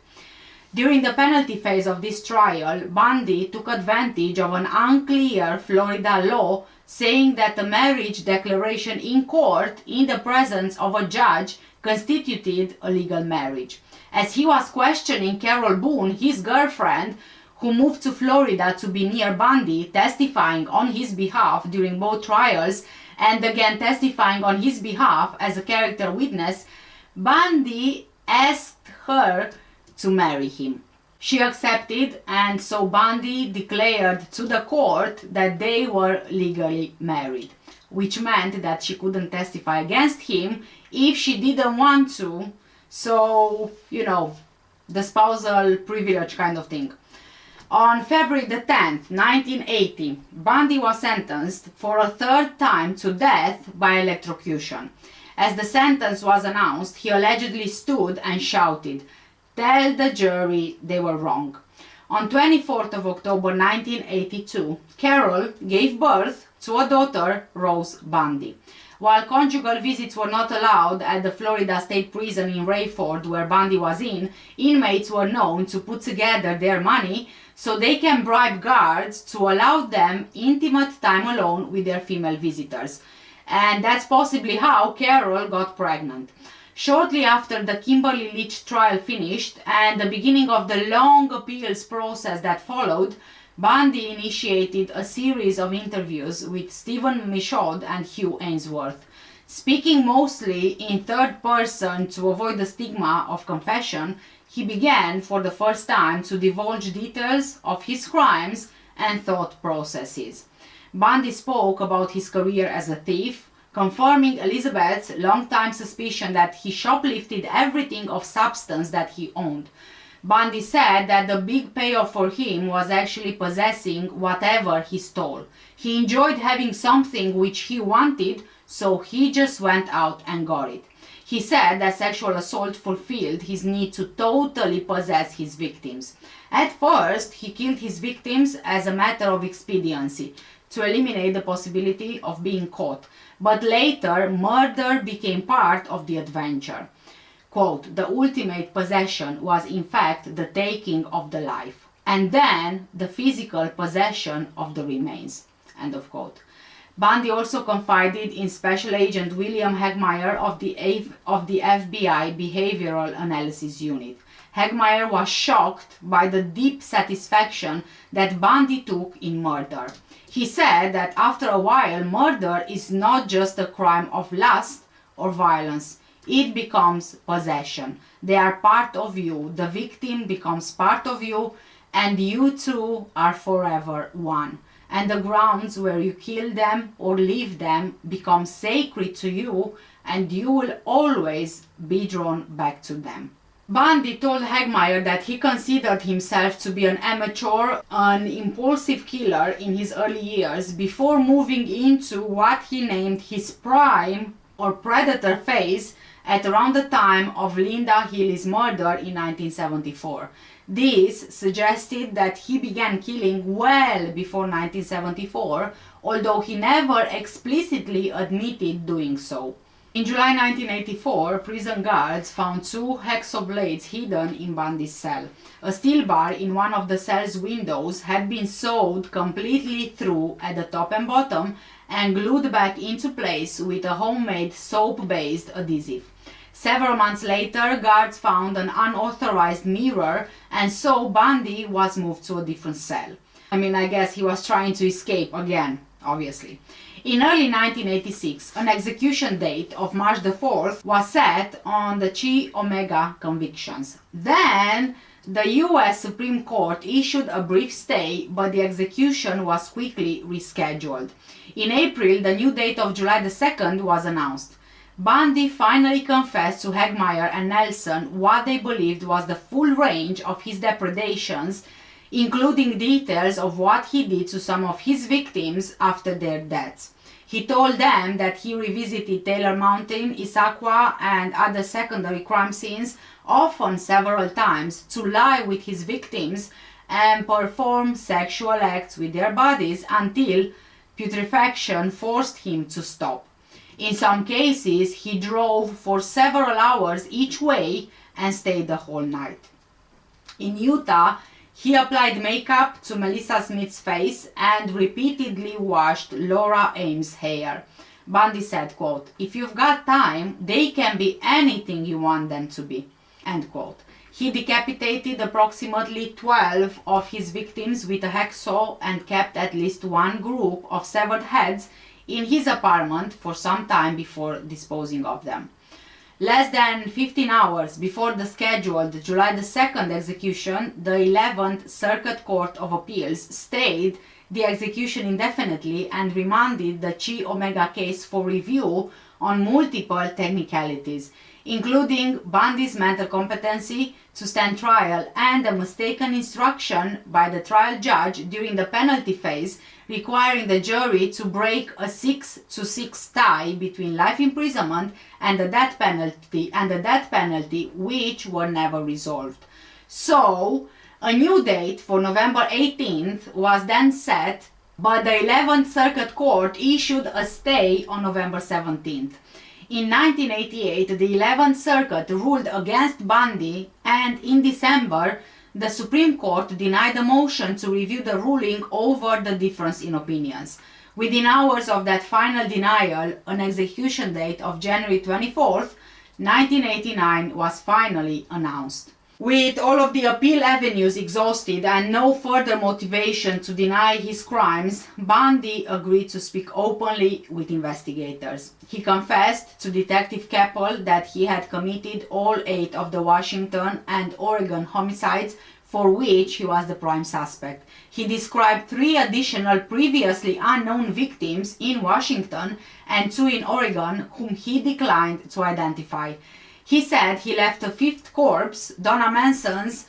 During the penalty phase of this trial, Bundy took advantage of an unclear Florida law saying that a marriage declaration in court in the presence of a judge constituted a legal marriage. As he was questioning Carol Boone, his girlfriend, who moved to Florida to be near Bundy, testifying on his behalf during both trials and again testifying on his behalf as a character witness, Bundy asked her to marry him. She accepted, and so Bundy declared to the court that they were legally married, which meant that she couldn't testify against him if she didn't want to. So, you know, the spousal privilege kind of thing. On February the 10th, 1980, Bundy was sentenced for a third time to death by electrocution. As the sentence was announced, he allegedly stood and shouted, "Tell the jury they were wrong." On 24th of October 1982, Carol gave birth to a daughter, Rose Bundy. While conjugal visits were not allowed at the Florida State Prison in Rayford, where Bundy was in, inmates were known to put together their money so they can bribe guards to allow them intimate time alone with their female visitors. And that's possibly how Carol got pregnant. Shortly after the Kimberly Leach trial finished and the beginning of the long appeals process that followed, Bundy initiated a series of interviews with Stephen Michaud and Hugh Ainsworth. Speaking mostly in third person to avoid the stigma of confession, he began for the first time to divulge details of his crimes and thought processes. Bundy spoke about his career as a thief, confirming Elizabeth's long-time suspicion that he shoplifted everything of substance that he owned. Bundy said that the big payoff for him was actually possessing whatever he stole. He enjoyed having something which he wanted, so he just went out and got it. He said that sexual assault fulfilled his need to totally possess his victims. At first, he killed his victims as a matter of expediency, to eliminate the possibility of being caught. But later, murder became part of the adventure. Quote, "The ultimate possession was in fact the taking of the life, and then the physical possession of the remains." End of quote. Bundy also confided in Special Agent William Hagmaier of the FBI Behavioral Analysis Unit. Hagmaier was shocked by the deep satisfaction that Bundy took in murder. He said that after a while, murder is not just a crime of lust or violence. It becomes possession. They are part of you. The victim becomes part of you, and you two are forever one. And the grounds where you kill them or leave them become sacred to you, and you will always be drawn back to them. Bundy told Hagmaier that he considered himself to be an amateur, an impulsive killer in his early years before moving into what he named his prime or predator phase at around the time of Linda Healy's murder in 1974. This suggested that he began killing well before 1974, although he never explicitly admitted doing so. In July 1984, prison guards found two hacksaw blades hidden in Bundy's cell. A steel bar in one of the cell's windows had been sewed completely through at the top and bottom and glued back into place with a homemade soap-based adhesive. Several months later, guards found an unauthorized mirror, and so Bundy was moved to a different cell. I guess he was trying to escape again, obviously. In early 1986, an execution date of March the 4th was set on the Chi Omega convictions. Then, the US Supreme Court issued a brief stay, but the execution was quickly rescheduled. In April, the new date of July the 2nd was announced. Bundy finally confessed to Hagmaier and Nelson what they believed was the full range of his depredations, including details of what he did to some of his victims after their deaths. He told them that he revisited Taylor Mountain, Issaquah, and other secondary crime scenes, often several times, to lie with his victims and perform sexual acts with their bodies until putrefaction forced him to stop. In some cases, he drove for several hours each way and stayed the whole night. In Utah, he applied makeup to Melissa Smith's face and repeatedly washed Laura Ames' hair. Bundy said, quote, "If you've got time, they can be anything you want them to be," end quote. He decapitated approximately 12 of his victims with a hacksaw and kept at least one group of severed heads in his apartment for some time before disposing of them. Less than 15 hours before the scheduled July the 2nd execution, the 11th Circuit Court of Appeals stayed the execution indefinitely and remanded the Chi Omega case for review on multiple technicalities, including Bundy's mental competency to stand trial and a mistaken instruction by the trial judge during the penalty phase requiring the jury to break a 6-6 tie between life imprisonment and the death penalty, which were never resolved. So, a new date for November 18th was then set, but the 11th Circuit Court issued a stay on November 17th. In 1988, the 11th Circuit ruled against Bundy, and in December, the Supreme Court denied a motion to review the ruling over the difference in opinions. Within hours of that final denial, an execution date of January 24th, 1989 was finally announced. With all of the appeal avenues exhausted and no further motivation to deny his crimes, Bundy agreed to speak openly with investigators. He confessed to Detective Keppel that he had committed all 8 of the Washington and Oregon homicides for which he was the prime suspect. He described 3 additional previously unknown victims in Washington and 2 in Oregon whom he declined to identify. He said he left a 5th corpse, Donna Manson's,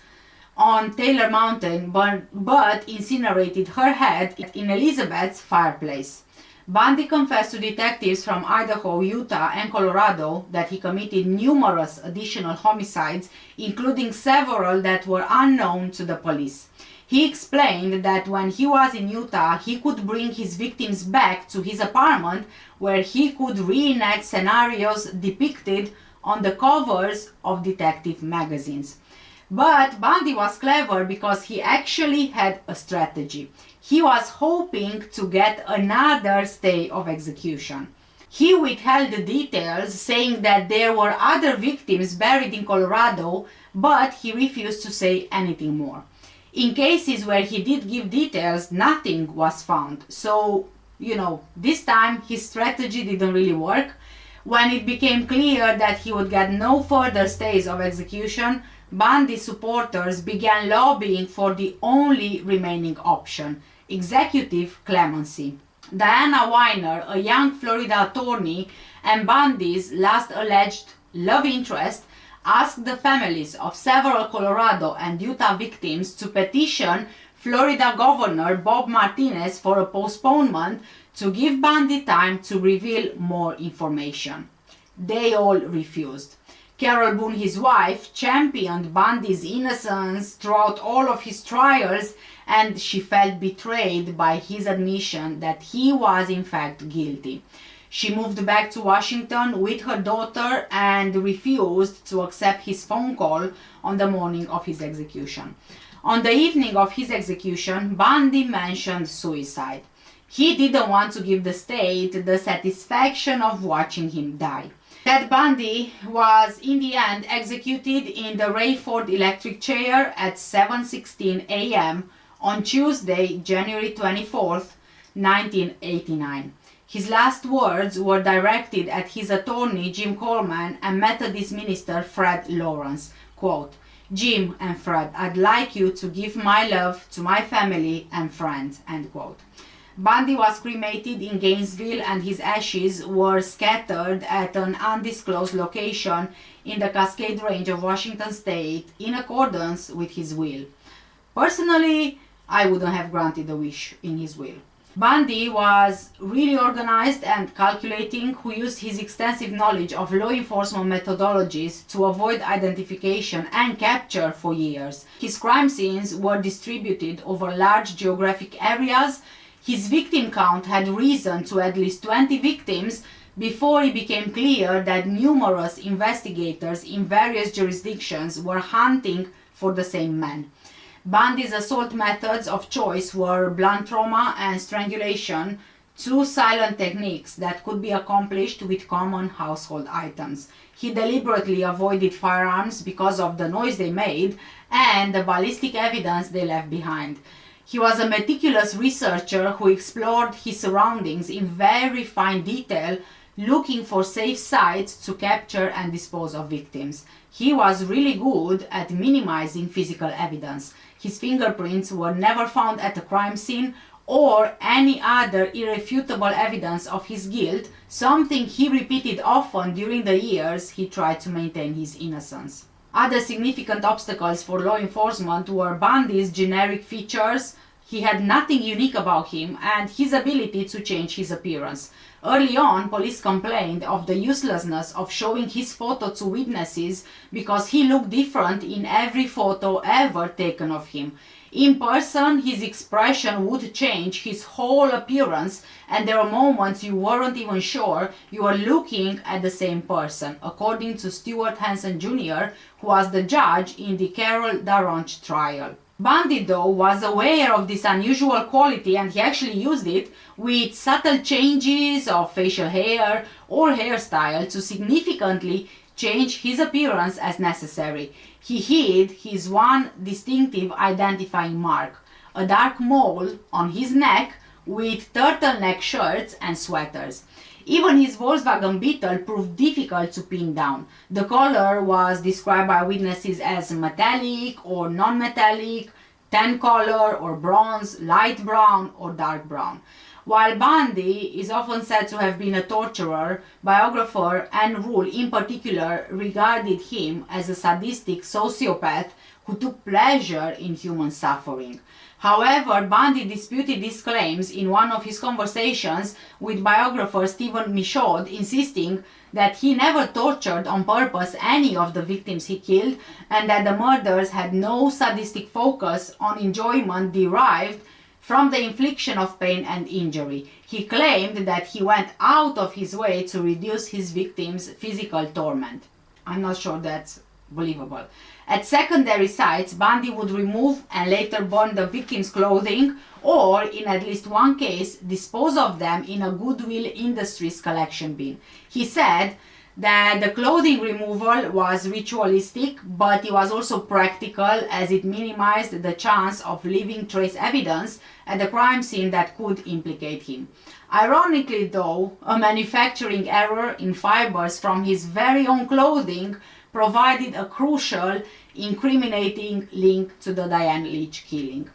on Taylor Mountain, but incinerated her head in Elizabeth's fireplace. Bundy confessed to detectives from Idaho, Utah, and Colorado that he committed numerous additional homicides, including several that were unknown to the police. He explained that when he was in Utah, he could bring his victims back to his apartment where he could reenact scenarios depicted on the covers of detective magazines. But Bundy was clever because he actually had a strategy. He was hoping to get another stay of execution. He withheld the details, saying that there were other victims buried in Colorado, but he refused to say anything more. In cases where he did give details, nothing was found. So, this time his strategy didn't really work. When it became clear that he would get no further stays of execution, Bundy supporters began lobbying for the only remaining option, executive clemency. Diana Weiner, a young Florida attorney and Bundy's last alleged love interest, asked the families of several Colorado and Utah victims to petition Florida Governor Bob Martinez for a postponement to give Bundy time to reveal more information. They all refused. Carol Boone, his wife, championed Bundy's innocence throughout all of his trials, and she felt betrayed by his admission that he was in fact guilty. She moved back to Washington with her daughter and refused to accept his phone call on the morning of his execution. On the evening of his execution, Bundy mentioned suicide. He didn't want to give the state the satisfaction of watching him die. Ted Bundy was in the end executed in the Rayford electric chair at 7:16 a.m. on Tuesday, January 24th, 1989. His last words were directed at his attorney Jim Coleman and Methodist minister Fred Lawrence. Quote, "Jim and Fred, I'd like you to give my love to my family and friends," end quote. Bundy was cremated in Gainesville and his ashes were scattered at an undisclosed location in the Cascade Range of Washington State in accordance with his will. Personally, I wouldn't have granted a wish in his will. Bundy was really organized and calculating, who used his extensive knowledge of law enforcement methodologies to avoid identification and capture for years. His crime scenes were distributed over large geographic areas. His victim count had risen to at least 20 victims before it became clear that numerous investigators in various jurisdictions were hunting for the same man. Bundy's assault methods of choice were blunt trauma and strangulation, two silent techniques that could be accomplished with common household items. He deliberately avoided firearms because of the noise they made and the ballistic evidence they left behind. He was a meticulous researcher who explored his surroundings in very fine detail, looking for safe sites to capture and dispose of victims. He was really good at minimizing physical evidence. His fingerprints were never found at a crime scene or any other irrefutable evidence of his guilt, something he repeated often during the years he tried to maintain his innocence. Other significant obstacles for law enforcement were Bundy's generic features. He had nothing unique about him and his ability to change his appearance. Early on, police complained of the uselessness of showing his photo to witnesses because he looked different in every photo ever taken of him. In person, his expression would change his whole appearance, and there were moments you weren't even sure you were looking at the same person, according to Stuart Hansen Jr., who was the judge in the Carol Daronch trial. Bundy, though, was aware of this unusual quality and he actually used it with subtle changes of facial hair or hairstyle to significantly change his appearance as necessary. He hid his one distinctive identifying mark, a dark mole on his neck with turtleneck shirts and sweaters. Even his Volkswagen Beetle proved difficult to pin down. The color was described by witnesses as metallic or non-metallic, tan color or bronze, light brown or dark brown. While Bundy is often said to have been a torturer, biographer Anne Rule in particular regarded him as a sadistic sociopath who took pleasure in human suffering. However, Bundy disputed these claims in one of his conversations with biographer Stephen Michaud, insisting that he never tortured on purpose any of the victims he killed and that the murders had no sadistic focus on enjoyment derived from the infliction of pain and injury. He claimed that he went out of his way to reduce his victims' physical torment. I'm not sure that's believable. At secondary sites, Bundy would remove and later burn the victims' clothing or, in at least one case, dispose of them in a Goodwill Industries collection bin. He said that the clothing removal was ritualistic, but it was also practical as it minimized the chance of leaving trace evidence at the crime scene that could implicate him. Ironically, though, a manufacturing error in fibers from his very own clothing provided a crucial, incriminating link to the Diane Leach killing.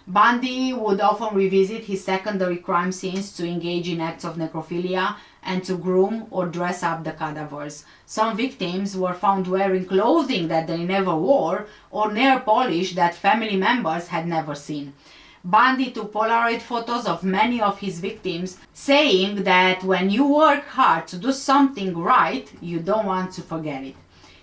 Bundy would often revisit his secondary crime scenes to engage in acts of necrophilia and to groom or dress up the cadavers. Some victims were found wearing clothing that they never wore or nail polish that family members had never seen. Bundy took Polaroid photos of many of his victims, saying that when you work hard to do something right, you don't want to forget it.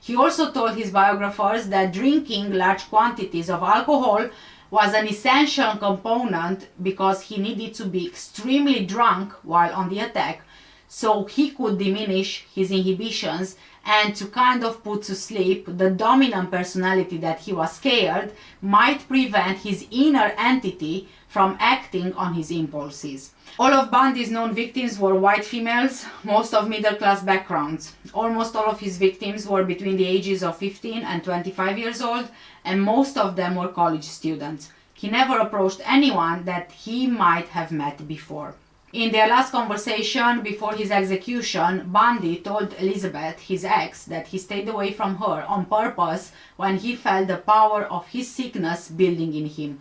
He also told his biographers that drinking large quantities of alcohol was an essential component because he needed to be extremely drunk while on the attack, so he could diminish his inhibitions and to kind of put to sleep the dominant personality that he was scared might prevent his inner entity from acting on his impulses. All of Bundy's known victims were white females, most of middle-class backgrounds. Almost all of his victims were between the ages of 15 and 25 years old, and most of them were college students. He never approached anyone that he might have met before. In their last conversation before his execution, Bundy told Elizabeth, his ex, that he stayed away from her on purpose when he felt the power of his sickness building in him.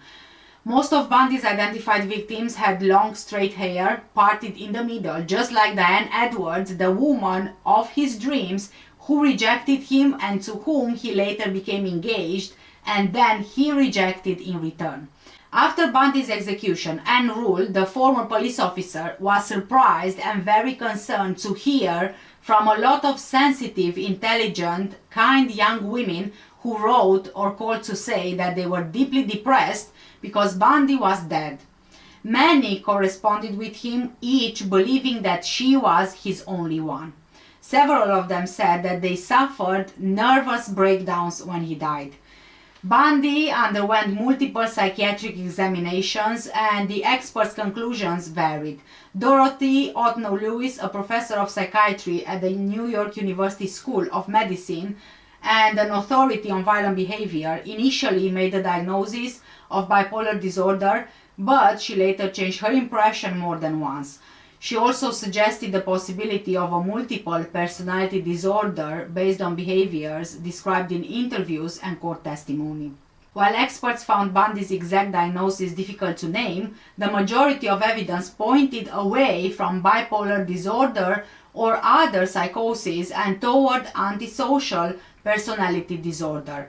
Most of Bundy's identified victims had long straight hair, parted in the middle, just like Diane Edwards, the woman of his dreams who rejected him and to whom he later became engaged, and then he rejected in return. After Bundy's execution, Anne Rule, the former police officer, was surprised and very concerned to hear from a lot of sensitive, intelligent, kind young women who wrote or called to say that they were deeply depressed because Bundy was dead. Many corresponded with him, each believing that she was his only one. Several of them said that they suffered nervous breakdowns when he died. Bundy underwent multiple psychiatric examinations and the experts' conclusions varied. Dorothy Otno-Lewis, a professor of psychiatry at the New York University School of Medicine and an authority on violent behavior, initially made the diagnosis of bipolar disorder, but she later changed her impression more than once. She also suggested the possibility of a multiple personality disorder based on behaviors described in interviews and court testimony. While experts found Bundy's exact diagnosis difficult to name, the majority of evidence pointed away from bipolar disorder or other psychoses and toward antisocial personality disorder.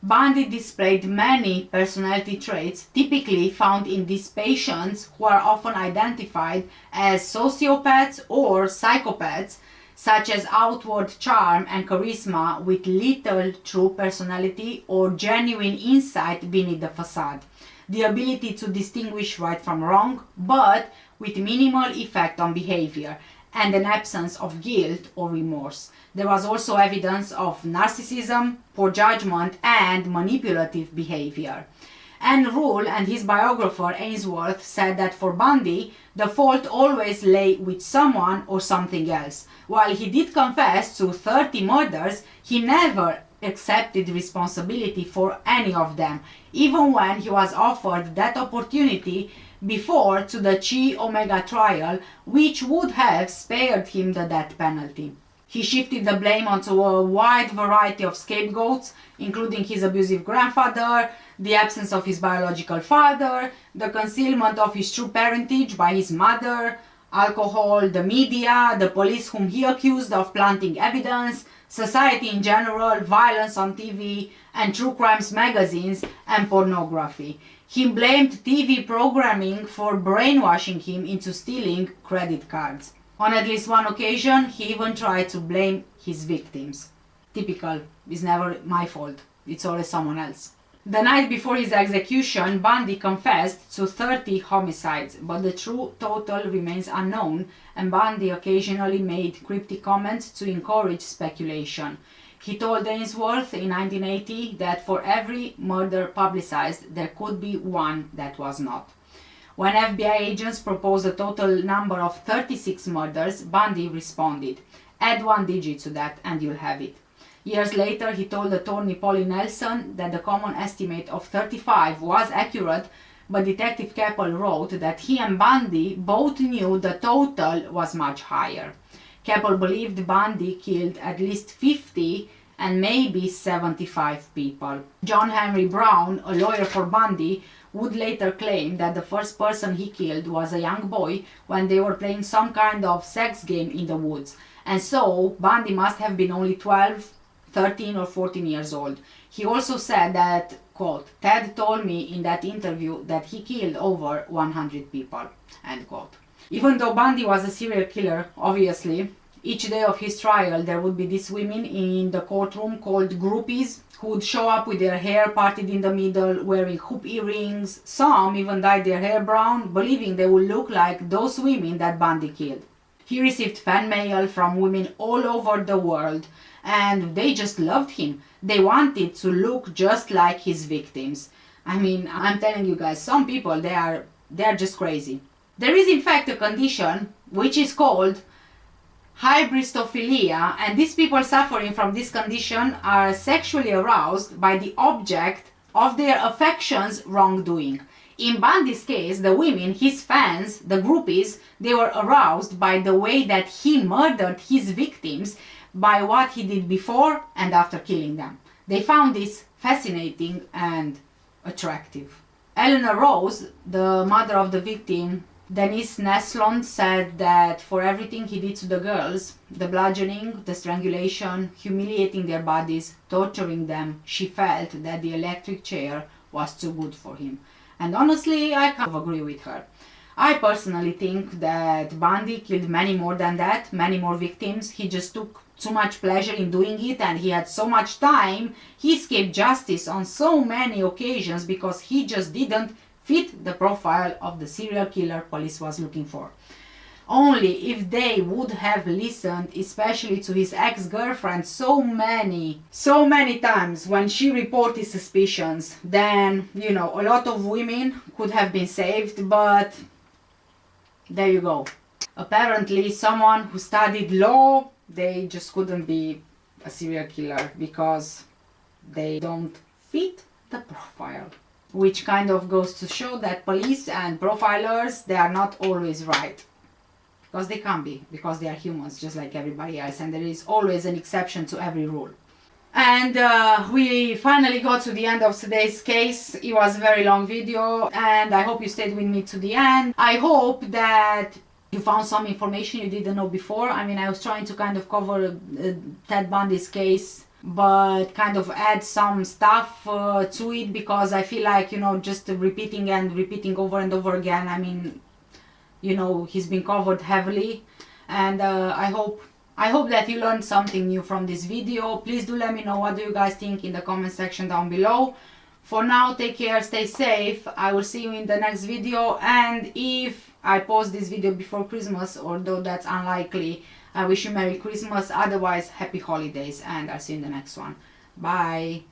Bundy displayed many personality traits typically found in these patients who are often identified as sociopaths or psychopaths, such as outward charm and charisma with little true personality or genuine insight beneath the facade, the ability to distinguish right from wrong, but with minimal effect on behavior, and an absence of guilt or remorse. There was also evidence of narcissism, poor judgment, and manipulative behavior. Anne Rule and his biographer Ainsworth said that for Bundy, the fault always lay with someone or something else. While he did confess to 30 murders, he never accepted responsibility for any of them, even when he was offered that opportunity before to the Chi Omega trial, which would have spared him the death penalty. He shifted the blame onto a wide variety of scapegoats, including his abusive grandfather, the absence of his biological father, the concealment of his true parentage by his mother, alcohol, the media, the police whom he accused of planting evidence, society in general, violence on TV, and true crimes magazines and pornography. He blamed TV programming for brainwashing him into stealing credit cards. On at least one occasion, he even tried to blame his victims. Typical, it's never my fault, it's always someone else. The night before his execution, Bundy confessed to 30 homicides, but the true total remains unknown, and Bundy occasionally made cryptic comments to encourage speculation. He told Ainsworth in 1980 that for every murder publicized, there could be one that was not. When FBI agents proposed a total number of 36 murders, Bundy responded, "Add one digit to that and you'll have it." Years later, he told attorney Polly Nelson that the common estimate of 35 was accurate, but Detective Keppel wrote that he and Bundy both knew the total was much higher. Keppel believed Bundy killed at least 50 and maybe 75 people. John Henry Brown, a lawyer for Bundy, would later claim that the first person he killed was a young boy when they were playing some kind of sex game in the woods, and so Bundy must have been only 12, 13 or 14 years old. He also said that, quote, "Ted told me in that interview that he killed over 100 people," end quote. Even though Bundy was a serial killer, obviously, each day of his trial there would be these women in the courtroom called groupies who would show up with their hair parted in the middle, wearing hoop earrings. Some even dyed their hair brown, believing they would look like those women that Bundy killed. He received fan mail from women all over the world, and they just loved him. They wanted to look just like his victims. I mean, I'm telling you guys, some people, they're just crazy. There is in fact a condition which is called hybristophilia, and these people suffering from this condition are sexually aroused by the object of their affection's wrongdoing. In Bundy's case, the women, his fans, the groupies, they were aroused by the way that he murdered his victims, by what he did before and after killing them. They found this fascinating and attractive. Eleanor Rose, the mother of the victim, Denise Neslund, said that for everything he did to the girls, the bludgeoning, the strangulation, humiliating their bodies, torturing them, she felt that the electric chair was too good for him. And honestly, I kind of agree with her. I personally think that Bundy killed many more than that, many more victims. He just took too much pleasure in doing it, and he had so much time. He escaped justice on so many occasions because he just didn't fit the profile of the serial killer police was looking for. Only if they would have listened, especially to his ex-girlfriend so many times when she reported suspicions, then, you know, a lot of women could have been saved, but there you go. Apparently, someone who studied law, they just couldn't be a serial killer because they don't fit the profile. Which kind of goes to show that police and profilers, they are not always right. Because they can't be, because they are humans just like everybody else, and there is always an exception to every rule. And we finally got to the end of today's case. It was a very long video, and I hope you stayed with me to the end. I hope that you found some information you didn't know before. I mean, I was trying to kind of cover Ted Bundy's case, but kind of add some stuff to it, because I feel like, you know, just repeating and repeating over and over again, I mean, you know, he's been covered heavily. And I hope that you learned something new from this video. Please do let me know what do you guys think in the comment section down below. For now, take care, stay safe. I will see you in the next video, and if I post this video before Christmas, although that's unlikely, I wish you Merry Christmas. Otherwise, Happy Holidays, and I'll see you in the next one. Bye.